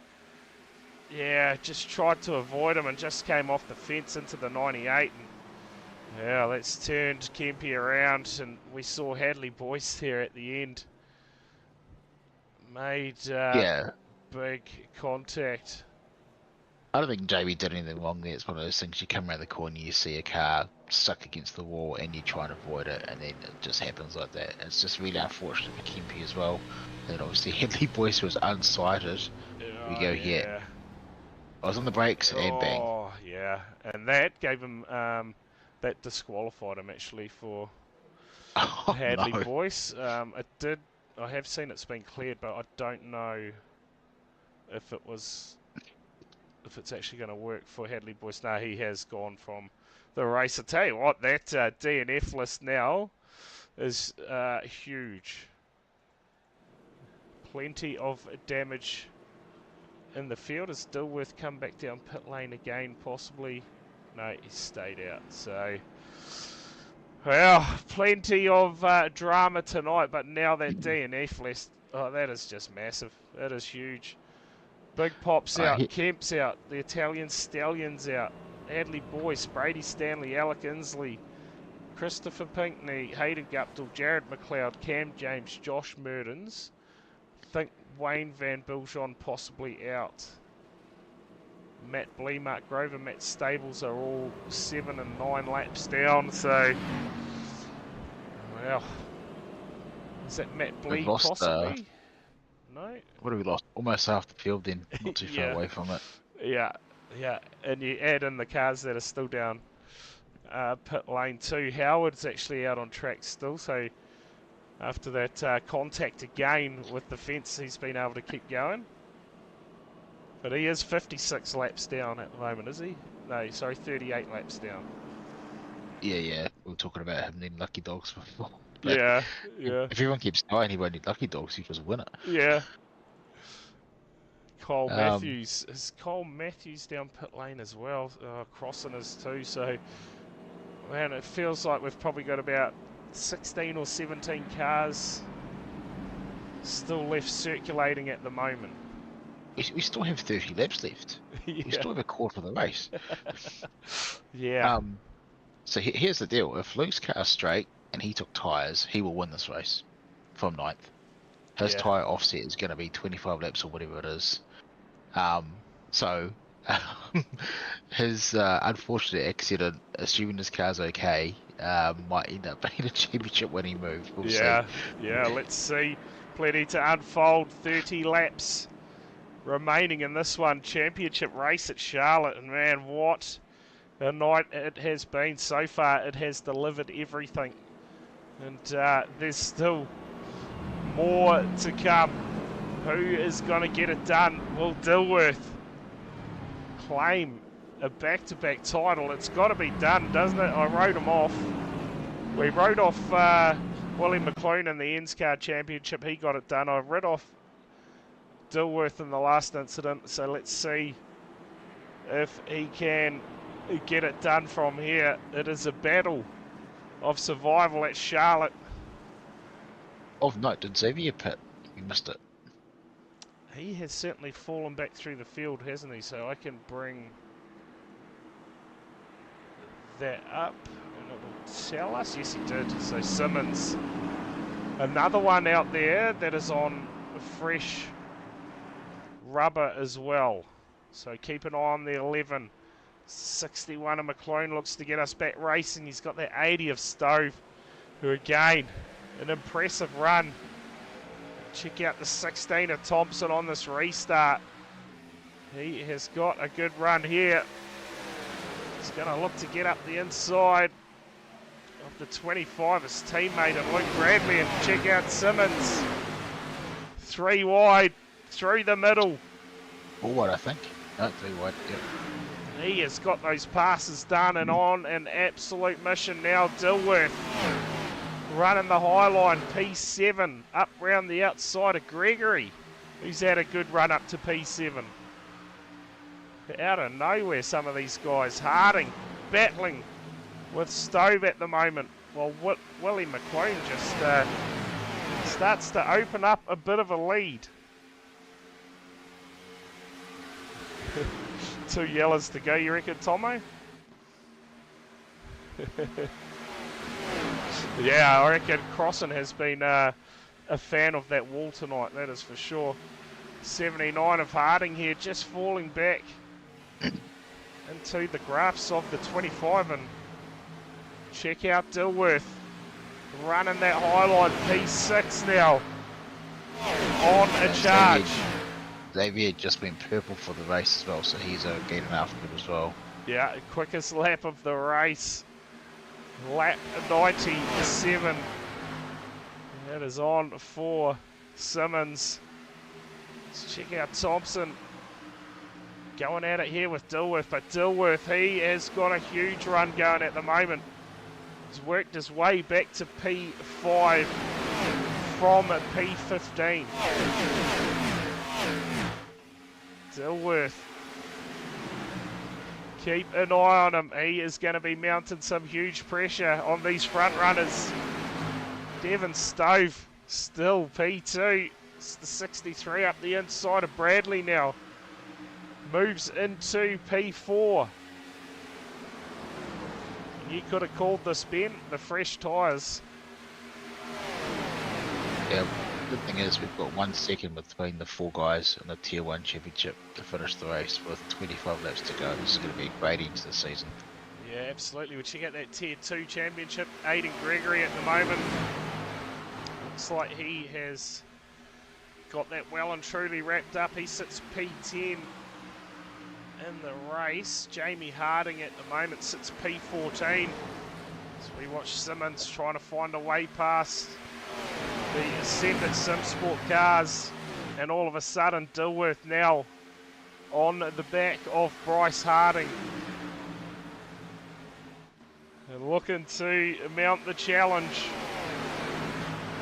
yeah, just tried to avoid him and just came off the fence into the 98. And, yeah, that's turned Kempy around, and we saw Hadley Boyce there at the end. Made Yeah. big contact. I don't think Jamie did anything wrong there. It's one of those things, you come around the corner, you see a car stuck against the wall and you try and avoid it, and then it just happens like that. It's just really unfortunate for Kempy as well. And obviously Hadley Boyce was unsighted. We go here. I was on the brakes and bang. Oh, yeah. And that gave him, that disqualified him actually for Oh, Hadley no. Boyce. It did, I have seen it's been cleared, but I don't know if it's actually going to work for Hadley Boyce. No, he has gone from the race. I tell you what, that DNF list now is huge. Plenty of damage in the field. Has Dilworth come back down pit lane again, possibly? No, he stayed out. So, well, plenty of drama tonight, but now that DNF list, oh, that is just massive. That is huge. Big Pop's out, Kemp's out, the Italian Stallion's out, Hadley Boyce, Brady Stanley, Alec Inslee, Christopher Pinkney, Hayden Guptill, Jared McLeod, Cam James, Josh Murdens. I think Wayne Van Biljon possibly out. Matt Blee, Mark Grover, Matt Stables are all 7 and 9 laps down, so... Well... Is that Matt Blee lost, possibly? No? What have we lost? Almost half the field then. Not too far Yeah. away from it. Yeah, yeah, and you add in the cars that are still down pit lane too. Howard's actually out on track still, so after that contact again with the fence, he's been able to keep going. But he is 56 laps down at the moment, is he? No, sorry, 38 laps down. Yeah. We were talking about him needing lucky dogs before. But Yeah. if everyone keeps dying, he won't need lucky dogs. He just win it. Yeah. Cole Matthews. Is Cole Matthews down pit lane as well? Crossing us too, so... Man, it feels like we've probably got about 16 or 17 cars still left circulating at the moment. We still have 30 laps left. Yeah. We still have a quarter of the race. Yeah. So here's the deal. If Luke's car is straight and he took tyres, he will win this race from 9th. His Yeah. tyre offset is going to be 25 laps or whatever it is. So his unfortunate accident, assuming his car's okay, might end up being a championship winning move. We'll see. Yeah, let's see. Plenty to unfold. 30 laps remaining in this one. Championship race at Charlotte. And man, what a night it has been so far. It has delivered everything. And there's still more to come. Who is going to get it done? Will Dilworth claim a back-to-back title? It's got to be done, doesn't it? I wrote him off. We wrote off Willie McClune in the NSCAR Championship. He got it done. I read off Dilworth in the last incident, so let's see if he can get it done from here. It is a battle of survival at Charlotte. Of note, did Xavier pit? We missed it. He has certainly fallen back through the field, hasn't he? So I can bring that up and it will tell us. Yes, he did. So Simmons, another one out there that is on fresh rubber as well. So keep an eye on the 11. 61 of McClone looks to get us back racing. He's got that 80 of Stove, who again, an impressive run. Check out the 16 of Thompson on this restart. He has got a good run here. He's going to look to get up the inside of the 25, his teammate and Luke Bradley, and check out Simmons. 3 wide, through the middle. 4 wide, I think. No, 3 wide. Yep. He has got those passes done and on an absolute mission now. Dilworth running the high line, P7 up round the outside of Gregory, who's had a good run up to P7. Out of nowhere, some of these guys. Harding battling with Stove at the moment, while Willie McQueen just starts to open up a bit of a lead. 2 yellows to go, you reckon, Tomo? Yeah, I reckon Crossan has been a fan of that wall tonight, that is for sure. 79 of Harding here, just falling back into the graphs of the 25, and check out Dilworth running that high line, P6 now on a charge. Xavier just went purple for the race as well, so he's getting after it as well. Yeah, quickest lap of the race. Lap 97. That is on for Simmons. Let's check out Thompson. Going at it here with Dilworth, but Dilworth, he has got a huge run going at the moment. He's worked his way back to P5 from P15. Dilworth, keep an eye on him. He is going to be mounting some huge pressure on these front runners. Devon Stove still P2. It's the 63 up the inside of Bradley now. Moves into P4. You could have called this, Ben, the fresh tyres. Yeah, the thing is we've got 1 second between the 4 guys in the Tier 1 Championship to finish the race with 25 laps to go. This is going to be a great end to the season. Yeah, absolutely. We'll check out that Tier 2 Championship. Aiden Gregory at the moment. Looks like he has got that well and truly wrapped up. He sits P10 in the race. Jamie Harding at the moment sits P14. So we watch Simmons trying to find a way past the Ascendant SimSport cars, and all of a sudden Dilworth now on the back of Bryce Harding and looking to mount the challenge.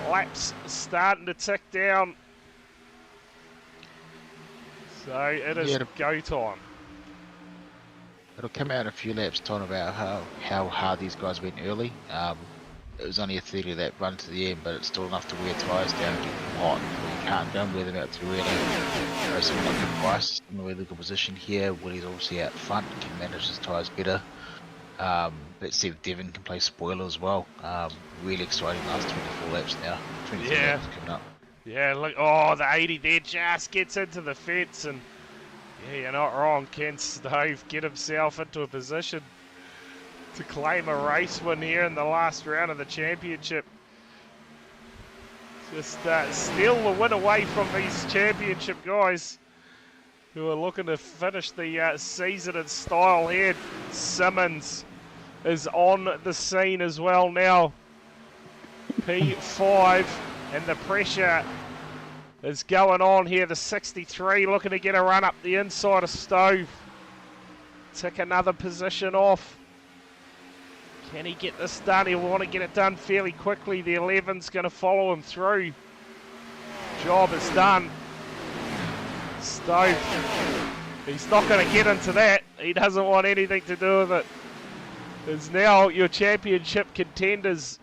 Laps starting to tick down, so it is go time. It'll come out in a few laps talking about how hard these guys went early. It was only a 30 lap run to the end, but it's still enough to wear tyres down and get them hot. You can't don't wear them out too early. Someone like Bryce in a really good position here. Willie's obviously out front, can manage his tyres better. Let's see if Devon can play spoiler as well. Really exciting last 24 laps now. 23 laps coming up. Yeah, look, oh, the 80 there just gets into the fence, and yeah, you're not wrong. Can Stove get himself into a position to claim a race win here in the last round of the championship? Just steal the win away from these championship guys who are looking to finish the season in style here. Simmons is on the scene as well now. P5, and the pressure is going on here. The 63 looking to get a run up the inside of Stove. Tick another position off. Can he get this done? He'll want to get it done fairly quickly. The 11's going to follow him through. Job is done. Stove, he's not going to get into that. He doesn't want anything to do with it. It's now your championship contenders,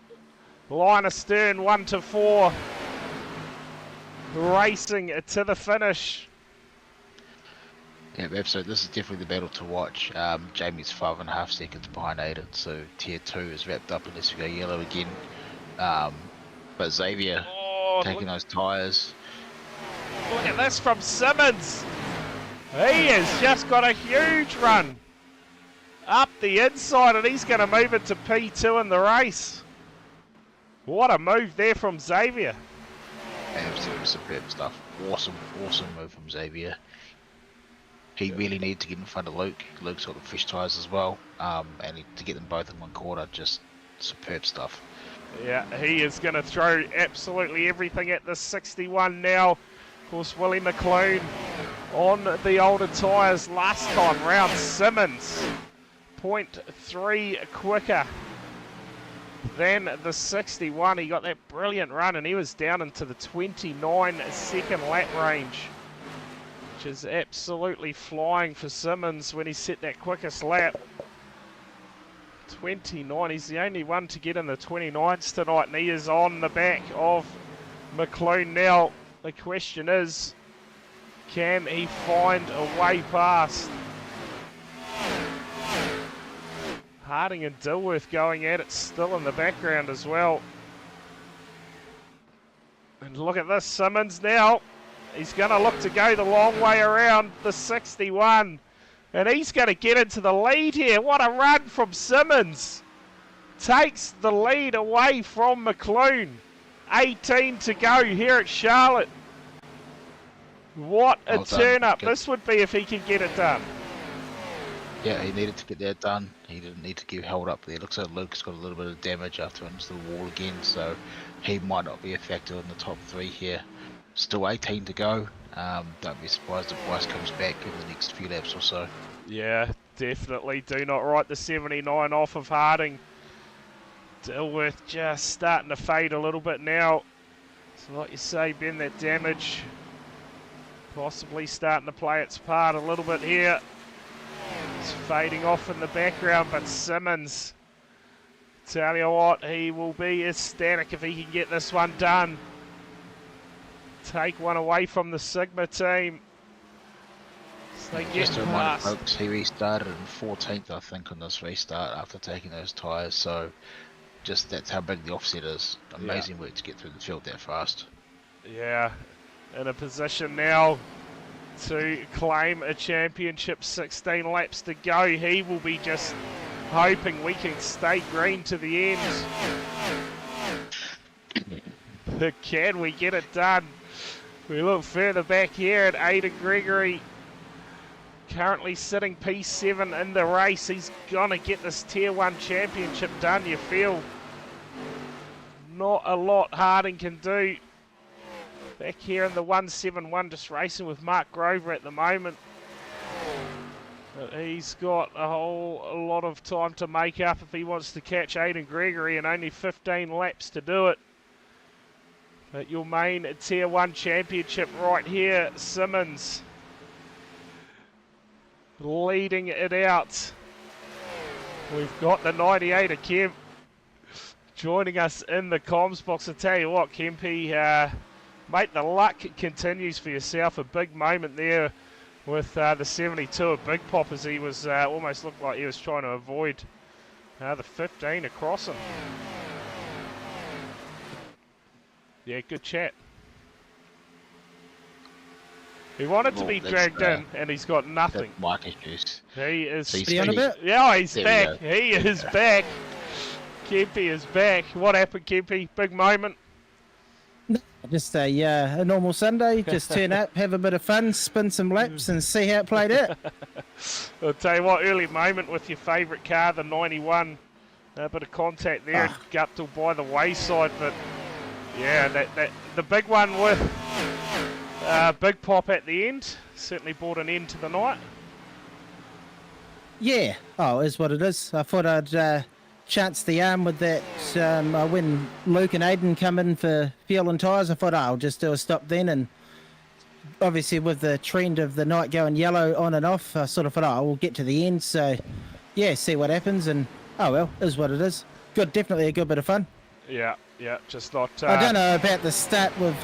line astern, 1 to 4, racing to the finish. Yeah, absolutely. This is definitely the battle to watch. Jamie's 5.5 seconds behind Aiden, so Tier 2 is wrapped up unless we go yellow again. But Xavier taking those tyres. Look at this from Simmons. He has just got a huge run up the inside, and he's going to move it to P2 in the race. What a move there from Xavier. Absolutely superb stuff. Awesome move from Xavier. He really needed to get in front of Luke. Luke's got the fresh tyres as well, and to get them both in one quarter, just superb stuff. Yeah, he is going to throw absolutely everything at the 61 now. Of course, Willie McLean on the older tyres last time round. Simmons, 0.3 quicker than the 61. He got that brilliant run and he was down into the 29 second lap range, which is absolutely flying for Simmons when he set that quickest lap. 29, he's the only one to get in the 29s tonight, and he is on the back of McLean now. The question is, can he find a way past? Harding and Dilworth going at it still in the background as well. And look at this, Simmons now. He's going to look to go the long way around the 61. And he's going to get into the lead here. What a run from Simmons. Takes the lead away from McLean. 18 to go here at Charlotte. What a turn up. This would be if he can get it done. Yeah, he needed to get that done. He didn't need to get held up there. Looks like Luke's got a little bit of damage after into the wall again, so he might not be a factor in the top 3 here. Still 18 to go. Don't be surprised if Bryce comes back in the next few laps or so. Yeah, definitely. Do not write the 79 off of Harding. Dilworth just starting to fade a little bit now. So like you say, Ben, that damage possibly starting to play its part a little bit here. It's fading off in the background, but Simmons, tell you what, he will be ecstatic if he can get this one done. Take one away from the Sigma team. So they get Just a reminder, past. folks, he restarted in 14th, I think, on this restart after taking those tyres, so just that's how big the offset is. Amazing work to get through the field that fast. Yeah, in a position now to claim a championship. 16 laps to go. He will be just hoping we can stay green to the end. Can we get it done? We look further back here at Aidan Gregory, currently sitting P7 in the race. He's gonna get this Tier 1 championship done, you feel. Not a lot Harding can do. Back here in the 171, just racing with Mark Grover at the moment. But he's got a whole lot of time to make up if he wants to catch Aidan Gregory, and only 15 laps to do it. But your main Tier 1 championship right here, Simmons leading it out. We've got the 98 of Kemp joining us in the comms box. I tell you what, Kempy, mate, the luck continues for yourself. A big moment there with the 72 of Big Pop, as he was almost looked like he was trying to avoid the 15 across him. Yeah, good chat. He wanted to be dragged in, and he's got nothing. Mic issues. He is. So he's Yeah, he's there back. He is back. Kempy is back. What happened, Kempy? Big moment. Just a normal Sunday, just turn up, have a bit of fun, spin some laps and see how it played out. I'll tell you what, early moment with your favourite car, the 91. A bit of contact there, and Guptill by the wayside, but yeah, the big one with Big Pop at the end certainly brought an end to the night. Yeah, it is what it is. I thought I'd chance the arm with that when Luke and Aidan come in for fuel and tyres. I thought I'll just do a stop then, and obviously with the trend of the night going yellow on and off, I sort of thought we'll get to the end, so yeah, see what happens, and well, is what it is. Good, definitely a good bit of fun. Yeah, just not... I don't know about the start with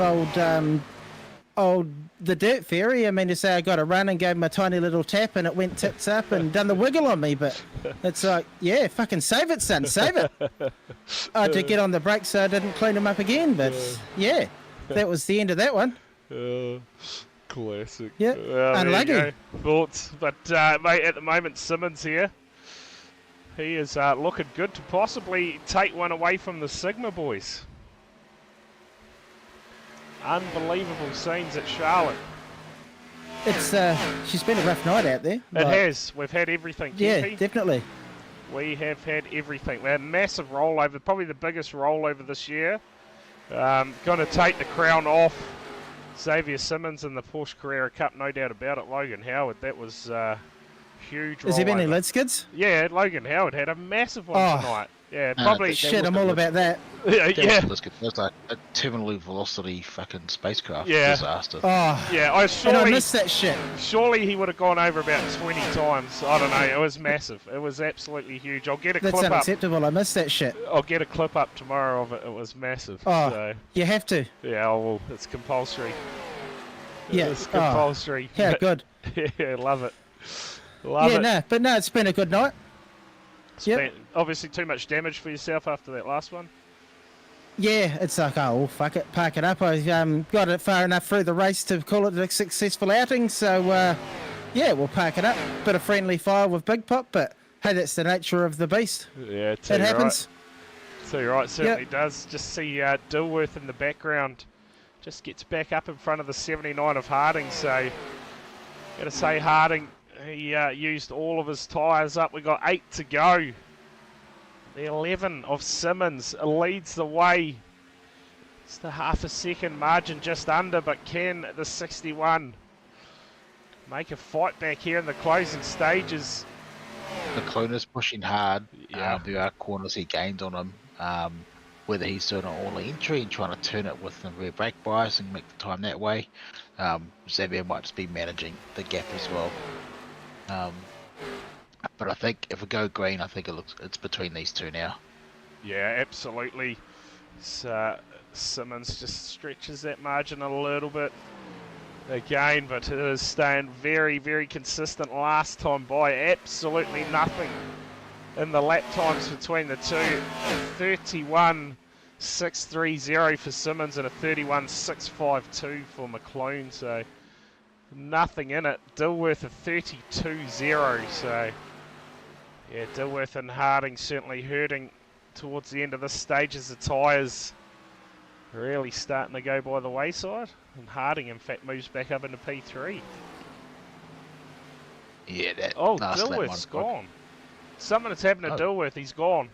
old the Dirt Fairy. I mean, to say I got a run and gave him a tiny little tap and it went tits up and done the wiggle on me, but it's like, yeah, fucking save it, son, save it. I had to get on the brakes so I didn't clean him up again, but yeah, that was the end of that one. Classic. Yeah, unlucky. Thoughts, but mate, at the moment Simmons here, he is looking good to possibly take one away from the Sigma boys. Unbelievable scenes at Charlotte. It's she's been a rough night out there. It has. We've had everything. Yeah, Kempy. definitely. We have had everything. We had a massive rollover, probably the biggest rollover this year. Going to take the crown off Xavier Simmons in the Porsche Carrera Cup, no doubt about it. Logan Howard, that was huge. Has there been any rollover. lid skids? Yeah, Logan Howard had a massive one Oh. tonight. Yeah, No, probably. that Shit, I'm wasn't all a- about that. Yeah, That yeah, was like a terminally velocity fucking spacecraft Yeah. disaster. Oh, yeah. and I Surely, missed that shit. surely he would have gone over about 20 times. I don't know. It was massive. It was absolutely huge. I'll get a That's clip up. unacceptable. I missed that shit. I'll get a clip up tomorrow of it. It was massive. Oh, So you have to. yeah, well, it's compulsory. Yeah. It's Oh, compulsory. yeah, good. Yeah, love it. Love Yeah, it. no, but no, it's been a good night. Yep. Spent obviously too much damage for yourself after that last one. Yeah, it's like, oh, well, fuck it, park it up. I got it far enough through the race to call it a successful outing, so yeah, we'll park it up. Bit of friendly fire with Big Pop, but hey, that's the nature of the beast. Yeah, It happens. Right. So you're right, certainly does. Just see Dilworth in the background. Just gets back up in front of the 79 of Harding. So, gotta say Harding, he used all of his tyres up. We got 8 to go. The 11 of Simmons leads the way. It's the half a second margin just under, but can the 61 make a fight back here in the closing stages? McClone is pushing hard. Yeah. There are corners he gained on him. Whether he's doing an all entry and trying to turn it with the rear brake bias and make the time that way. Xavier might just be managing the gap as well. But I think if we go green, I think it's between these two now. Yeah, absolutely. Simmons just stretches that margin a little bit again, but it is staying very, very consistent last time by. Absolutely nothing in the lap times between the two. 31.630 for Simmons and a 31.652 for McClone, so nothing in it. Dilworth a 32.0, so yeah, Dilworth and Harding certainly hurting towards the end of this stage as the tyres really starting to go by the wayside. And Harding, in fact, moves back up into P3. Yeah, that Oh, last lap Dilworth's one's gone. Something that's happened to Oh. Dilworth, he's gone.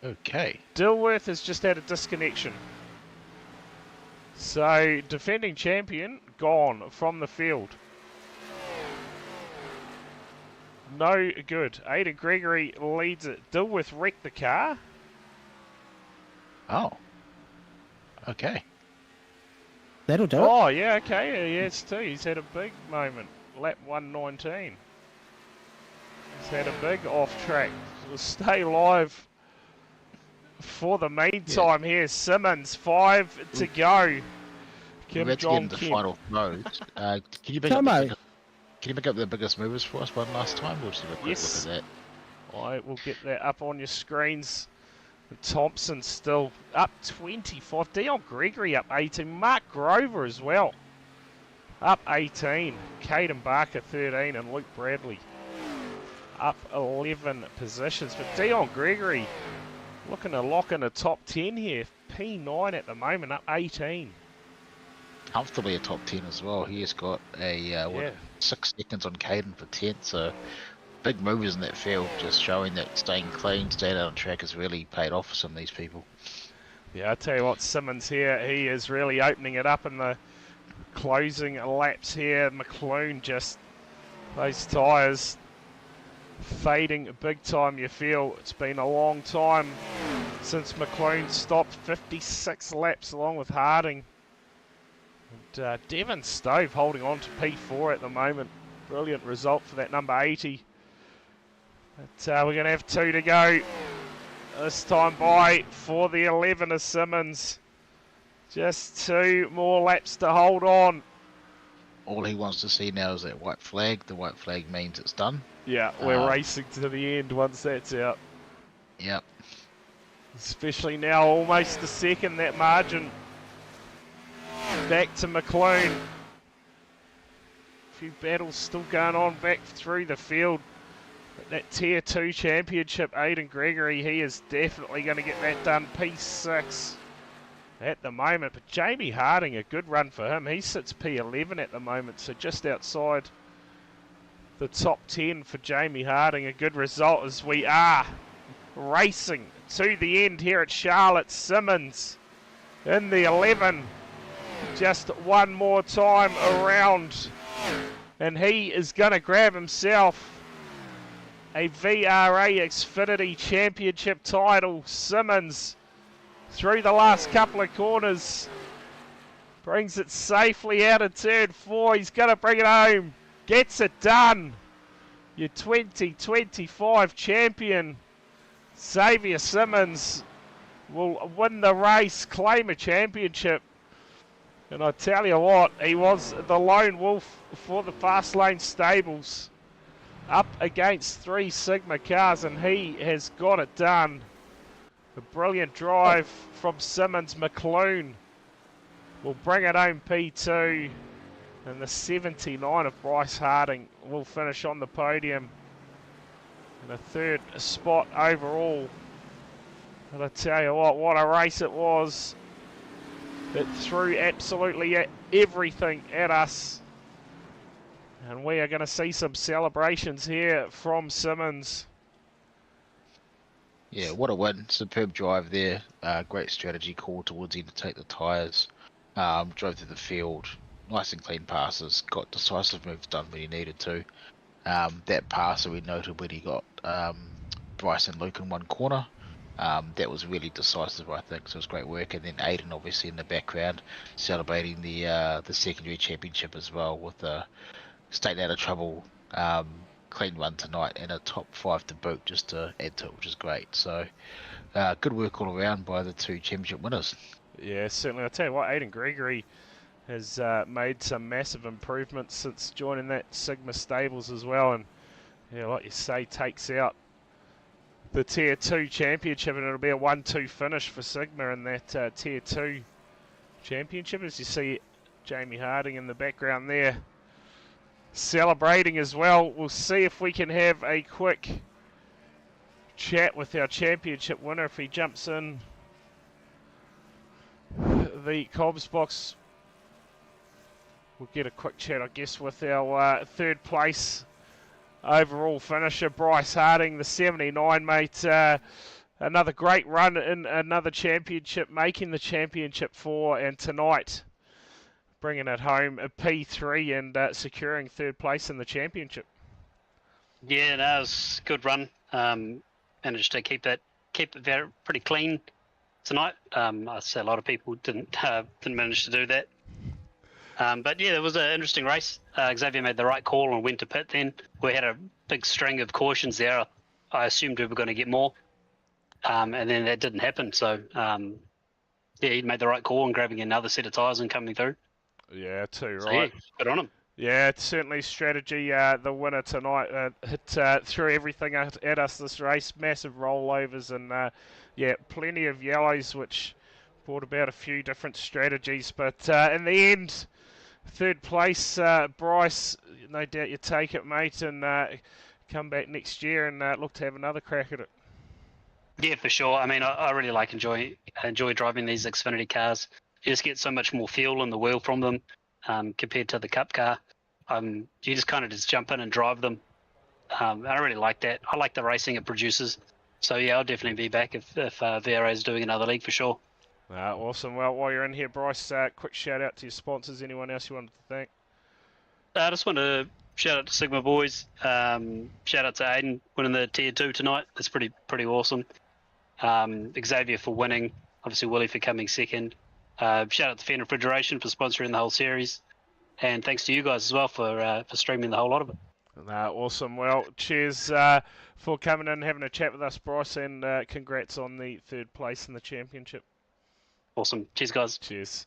Okay. Dilworth has just had a disconnection. So, defending champion, gone from the field. No good. Aidan Gregory leads it. Dilworth wrecked the car. Oh. Okay. That'll do it. Oh, yeah, okay. Yes, too. He's had a big moment. Lap 119. He's had a big off-track. We'll stay live for the meantime here. Simmons, 5 to go. Kim Let's get Jong into Kim. final throws. Can you pick Come up the on. biggest, can you pick up the biggest movers for us one last time? We'll just have a quick Yes. look at that. I will get that up on your screens. Thompson still up 25. Dion Gregory up 18. Mark Grover as well. Up 18. Caden Barker 13 and Luke Bradley up 11 positions. But Dion Gregory looking to lock in a top 10 here. P9 at the moment, up 18. Comfortably a top 10 as well. He has got a 6 seconds on Caden for 10th, so big movers in that field, just showing that staying clean, staying out on track has really paid off for some of these people. Yeah, I tell you what, Simmons here, he is really opening it up in the closing laps here. McClone just, those tyres fading big time, you feel. It's been a long time since McClone stopped. 56 laps along with Harding. And Devon Stove holding on to P4 at the moment. Brilliant result for that number 80. But we're going to have 2 to go this time by for the 11 of Simmons. Just 2 more laps to hold on. All he wants to see now is that white flag. The white flag means it's done. Yeah, we're racing to the end once that's out. Yep. Especially now, almost a second, that margin. Back to McClone. A few battles still going on back through the field. But that Tier 2 Championship, Aidan Gregory, he is definitely going to get that done. P6 at the moment. But Jamie Harding, a good run for him. He sits P11 at the moment, so just outside the top 10 for Jamie Harding. A good result as we are racing to the end here at Charlotte. Simmons in the 11. Just one more time around. And he is going to grab himself a VRA XFINITY Championship title. Simmons through the last couple of corners. Brings it safely out of turn 4. He's going to bring it home. Gets it done. Your 2025 champion, Xavier Simmons, will win the race, claim a championship. And I tell you what, he was the lone wolf for the Fast Lane stables. Up against 3 Sigma cars, and he has got it done. A brilliant drive from Simmons. McLoone will bring it home P2. And the 79 of Bryce Harding will finish on the podium. And a 3rd spot overall. And I tell you what a race it was. It threw absolutely everything at us. And we are going to see some celebrations here from Simmons. Yeah, what a win. Superb drive there. Great strategy call towards him to take the tyres. Drove through the field. Nice and clean passes. Got decisive moves done when he needed to. That passer we noted when he got Bryce and Luke in one corner. That was really decisive, I think. So it was great work. And then Aiden obviously in the background celebrating the secondary championship as well with staying out of trouble. Clean run tonight and a top 5 to boot just to add to it, which is great. So good work all around by the 2 championship winners. Yeah, certainly. I'll tell you what, Aiden Gregory has made some massive improvements since joining that Sigma stables as well. And yeah, like you say, takes out the Tier 2 championship, and it'll be a 1-2 finish for Sigma in that Tier 2 championship. As you see Jamie Harding in the background there celebrating as well. We'll see if we can have a quick chat with our championship winner if he jumps in the Cobbs box. We'll get a quick chat, I guess, with our 3rd place overall finisher, Bryce Harding, the 79, mate. Another great run in another championship, making the championship 4, and tonight bringing it home a P3 and securing 3rd place in the championship. Yeah, that was a good run. Managed to keep it very pretty clean tonight. I'd say a lot of people didn't manage to do that. But yeah, it was an interesting race. Xavier made the right call and went to pit then. We had a big string of cautions there. I assumed we were going to get more. And then that didn't happen. So, yeah, he made the right call and grabbing another set of tyres and coming through. Yeah, too, So, right. yeah, good on him. Yeah, it's certainly strategy. The winner tonight threw everything at us this race. Massive rollovers and, yeah, plenty of yellows, which brought about a few different strategies. But in the end, 3rd place, Bryce, no doubt you take it, mate, and come back next year and look to have another crack at it. Yeah, for sure. I mean, I really enjoy driving these Xfinity cars. You just get so much more feel in the wheel from them compared to the Cup car. You just kind of just jump in and drive them. I really like that. I like the racing it produces. So yeah, I'll definitely be back if VRA is doing another league for sure. Awesome. Well, while you're in here, Bryce, quick shout out to your sponsors. Anyone else you wanted to thank? I just want to shout out to Sigma Boys. Shout out to Aiden winning the Tier 2 tonight. That's pretty awesome. Xavier for winning. Obviously Willie for coming second. Shout out to Fenn Refrigeration for sponsoring the whole series. And thanks to you guys as well for streaming the whole lot of it. Awesome. Well, cheers for coming in and having a chat with us, Bryce, and congrats on the 3rd place in the championship. Awesome. Cheers, guys. Cheers.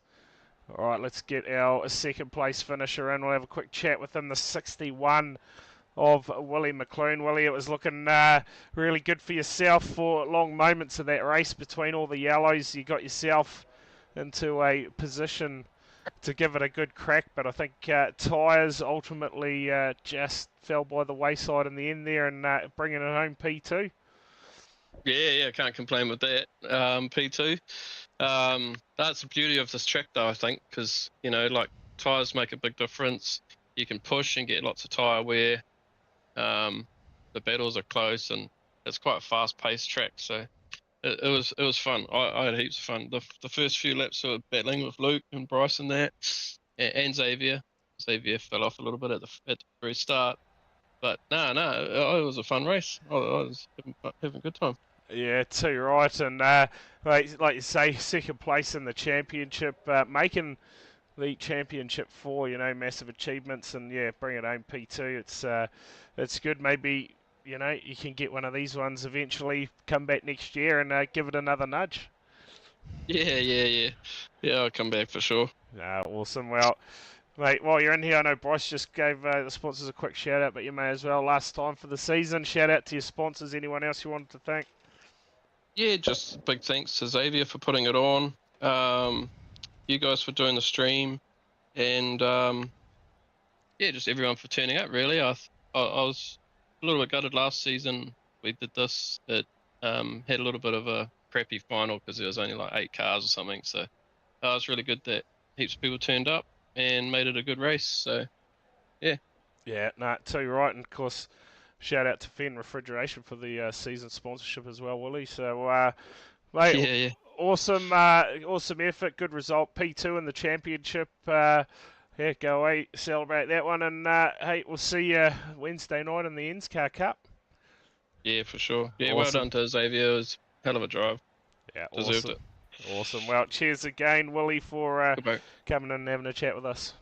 All right, let's get our 2nd place finisher in. We'll have a quick chat with him, the 61 of Willie McLoone. Willie, it was looking really good for yourself for long moments of that race between all the yellows. You got yourself into a position to give it a good crack, but I think tyres ultimately just fell by the wayside in the end there and bringing it home P2. Yeah, can't complain with that. P2. That's the beauty of this track, though, I think, because, you know, like, tyres make a big difference. You can push and get lots of tyre wear. The battles are close, and it's quite a fast-paced track, so it was fun. I had heaps of fun. The first few laps were battling with Luke and Bryce and that, and Xavier. Xavier fell off a little bit at the very start, but no, it was a fun race. I was having a good time. Yeah, too right. And like you say, second place in the championship, making the championship 4, massive achievements, and yeah, bring it home P2. It's good. Maybe you can get one of these ones eventually. Come back next year and give it another nudge. Yeah. I'll come back for sure. Awesome. Well, mate, while you're in here, I know Bryce just gave the sponsors a quick shout out, but you may as well. Last time for the season. Shout out to your sponsors. Anyone else you wanted to thank? Yeah, just big thanks to Xavier for putting it on. You guys for doing the stream, and yeah, just everyone for turning up. Really, I was a little bit gutted last season. We did this. It had a little bit of a crappy final because there was only like 8 cars or something. So it was really good that heaps of people turned up and made it a good race. So yeah. Yeah, too right, and of course, shout out to Fenn Refrigeration for the season sponsorship as well, Willie. So, mate, Yeah. awesome effort, good result, P2 in the championship. Yeah, go away, celebrate that one, and hey, we'll see you Wednesday night in the NSCAR Cup. Yeah, for sure. Yeah, Awesome. Well done to Xavier. It was a hell of a drive. Yeah, Deserved it. Awesome. Well, cheers again, Willie, for Goodbye. coming in and having a chat with us.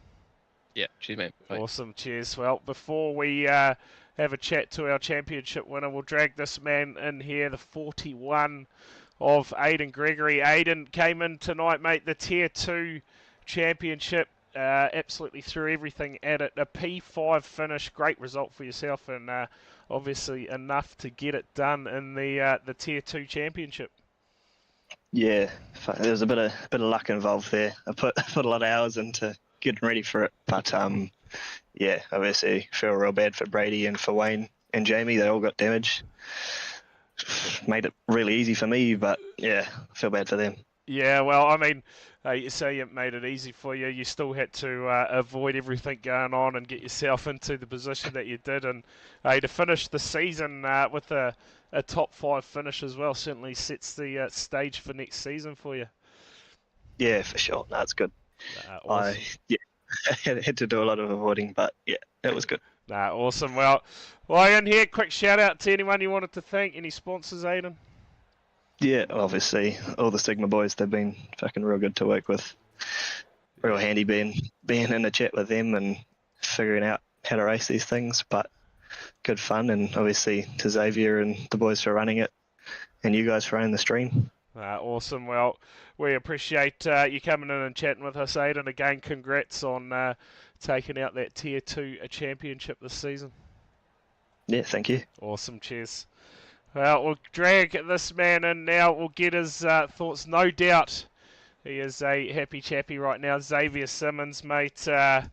Yeah, cheers, mate. Bye. Awesome, cheers. Well, before we have a chat to our championship winner, we'll drag this man in here, the 41 of Aidan Gregory. Aidan came in tonight, mate, the Tier 2 championship. Absolutely threw everything at it. A P5 finish, great result for yourself, and obviously enough to get it done in the Tier 2 championship. Yeah, there was a bit of luck involved there. I put a lot of hours into getting ready for it, but yeah, obviously feel real bad for Brady and for Wayne and Jamie. They all got damaged. Made it really easy for me, but yeah, I feel bad for them. Yeah, well, I mean, you say it made it easy for you. You still had to avoid everything going on and get yourself into the position that you did. And to finish the season with a top 5 finish as well certainly sets the stage for next season for you. Yeah, for sure. No, it's good. Awesome. I had to do a lot of avoiding, but yeah, it was good. Awesome. Well, in here, quick shout out to anyone you wanted to thank. Any sponsors, Aidan? Yeah, obviously, all the Sigma boys, they've been fucking real good to work with. Real handy being in the chat with them and figuring out how to race these things, but good fun. And obviously to Xavier and the boys for running it, and you guys for running the stream. Awesome. Well, we appreciate you coming in and chatting with us, Aidan. Again, congrats on taking out that Tier 2 championship this season. Yeah, thank you. Awesome. Cheers. Well, we'll drag this man in now. We'll get his thoughts. No doubt he is a happy chappy right now. Xavier Simmons, mate. A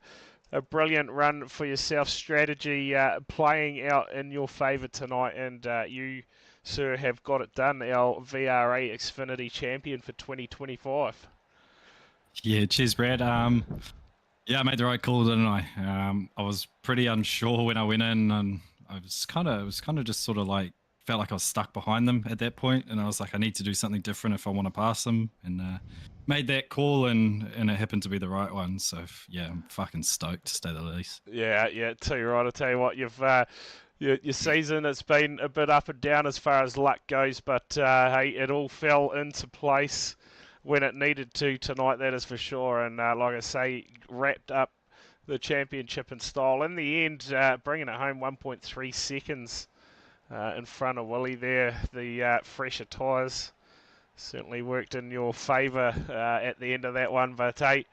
brilliant run for yourself. Strategy playing out in your favour tonight. And you, sir, have got it done. Our VRA XFINITY champion for 2025. Yeah, cheers, Brad. Yeah, I made the right call, didn't I? I was pretty unsure when I went in, and I was kind of just sort of like, felt like I was stuck behind them at that point, and I was like, I need to do something different if I want to pass them, and made that call, and it happened to be the right one. So yeah, I'm fucking stoked, to say the least. Yeah, too right. I'll tell you what, you've your season, it's been a bit up and down as far as luck goes, but hey, it all fell into place when it needed to tonight, that is for sure. And like I say, wrapped up the championship in style. In the end, bringing it home 1.3 seconds in front of Willie there. The fresher tyres certainly worked in your favour at the end of that one. But hey,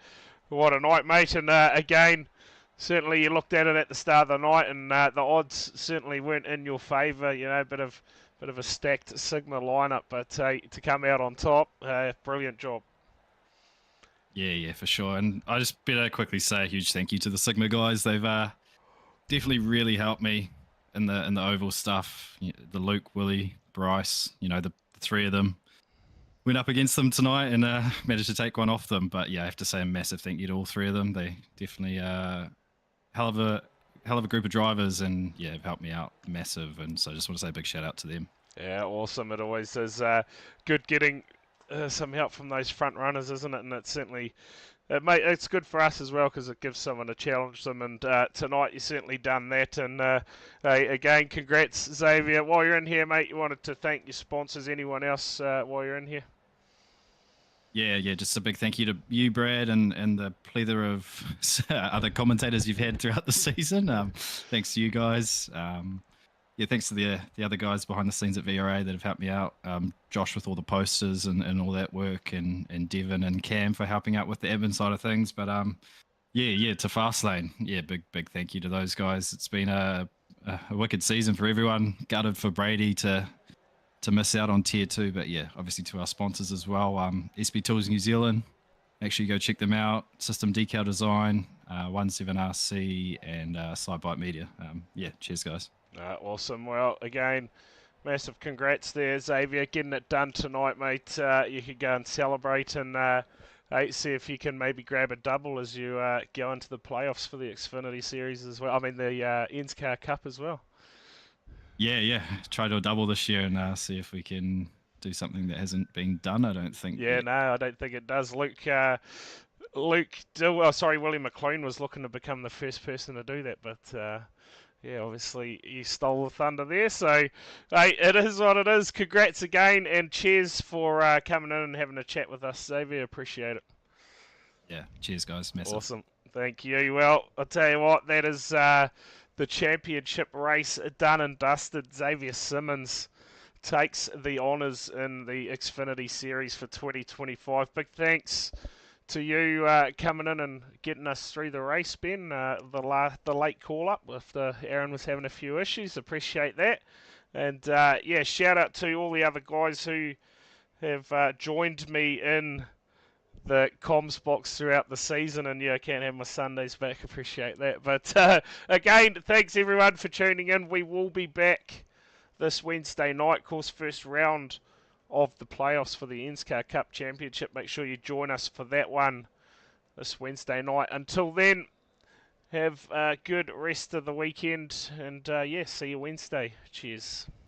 what a night, mate. And again, certainly you looked at it at the start of the night, and the odds certainly weren't in your favour. You know, bit of a stacked Sigma lineup, but to come out on top, brilliant job. Yeah, for sure. And I just better quickly say a huge thank you to the Sigma guys. They've definitely really helped me in the oval stuff. The Luke, Willie, Bryce, the 3 of them. Went up against them tonight and managed to take one off them. But yeah, I have to say a massive thank you to all 3 of them. They definitely hell of a group of drivers, and yeah, have helped me out massive. And so I just want to say a big shout out to them. Yeah, awesome. It always is good getting some help from those front runners, isn't it? And it's certainly it's good for us as well because it gives someone to challenge them. And tonight you certainly done that. And again, congrats, Xavier. While you're in here, mate, you wanted to thank your sponsors. Anyone else while you're in here? Yeah, just a big thank you to you, Brad, and the plethora of other commentators you've had throughout the season. Thanks to you guys. Yeah, thanks to the other guys behind the scenes at VRA that have helped me out. Josh with all the posters and all that work, and Devin and Cam for helping out with the admin side of things. But yeah, to Fastlane, yeah, big thank you to those guys. It's been a wicked season for everyone. Gutted for Brady to miss out on tier 2, but yeah, obviously to our sponsors as well. SB Tools New Zealand, make sure you go check them out. System Decal Design, 17RC, and Sidebite Media. Yeah, cheers guys. Awesome. Well, again, massive congrats there, Xavier, getting it done tonight, mate. You could go and celebrate and see if you can maybe grab a double as you go into the playoffs for the Xfinity Series as well. I mean, the NSCAR Cup as well. Yeah. Try to double this year and see if we can do something that hasn't been done. I don't think. Yeah, yet. no, I don't think it does. Willie McLean was looking to become the first person to do that, but yeah, obviously you stole the thunder there. So, hey, it is what it is. Congrats again, and cheers for coming in and having a chat with us, Xavier. Appreciate it. Yeah, cheers, guys. Massive. Awesome. Thank you. Well, I'll tell you what, that is the championship race done and dusted. Xavier Simmons takes the honours in the Xfinity Series for 2025. Big thanks to you coming in and getting us through the race, Ben. The late call up after Aaron was having a few issues. Appreciate that. And yeah, shout out to all the other guys who have joined me in the comms box throughout the season. And yeah, I can't have my Sundays back. Appreciate that. But again, thanks everyone for tuning in. We will be back this Wednesday night. Of course, first round of the playoffs for the NSCAR Cup Championship. Make sure you join us for that one this Wednesday night. Until then, have a good rest of the weekend, and yeah, see you Wednesday. Cheers.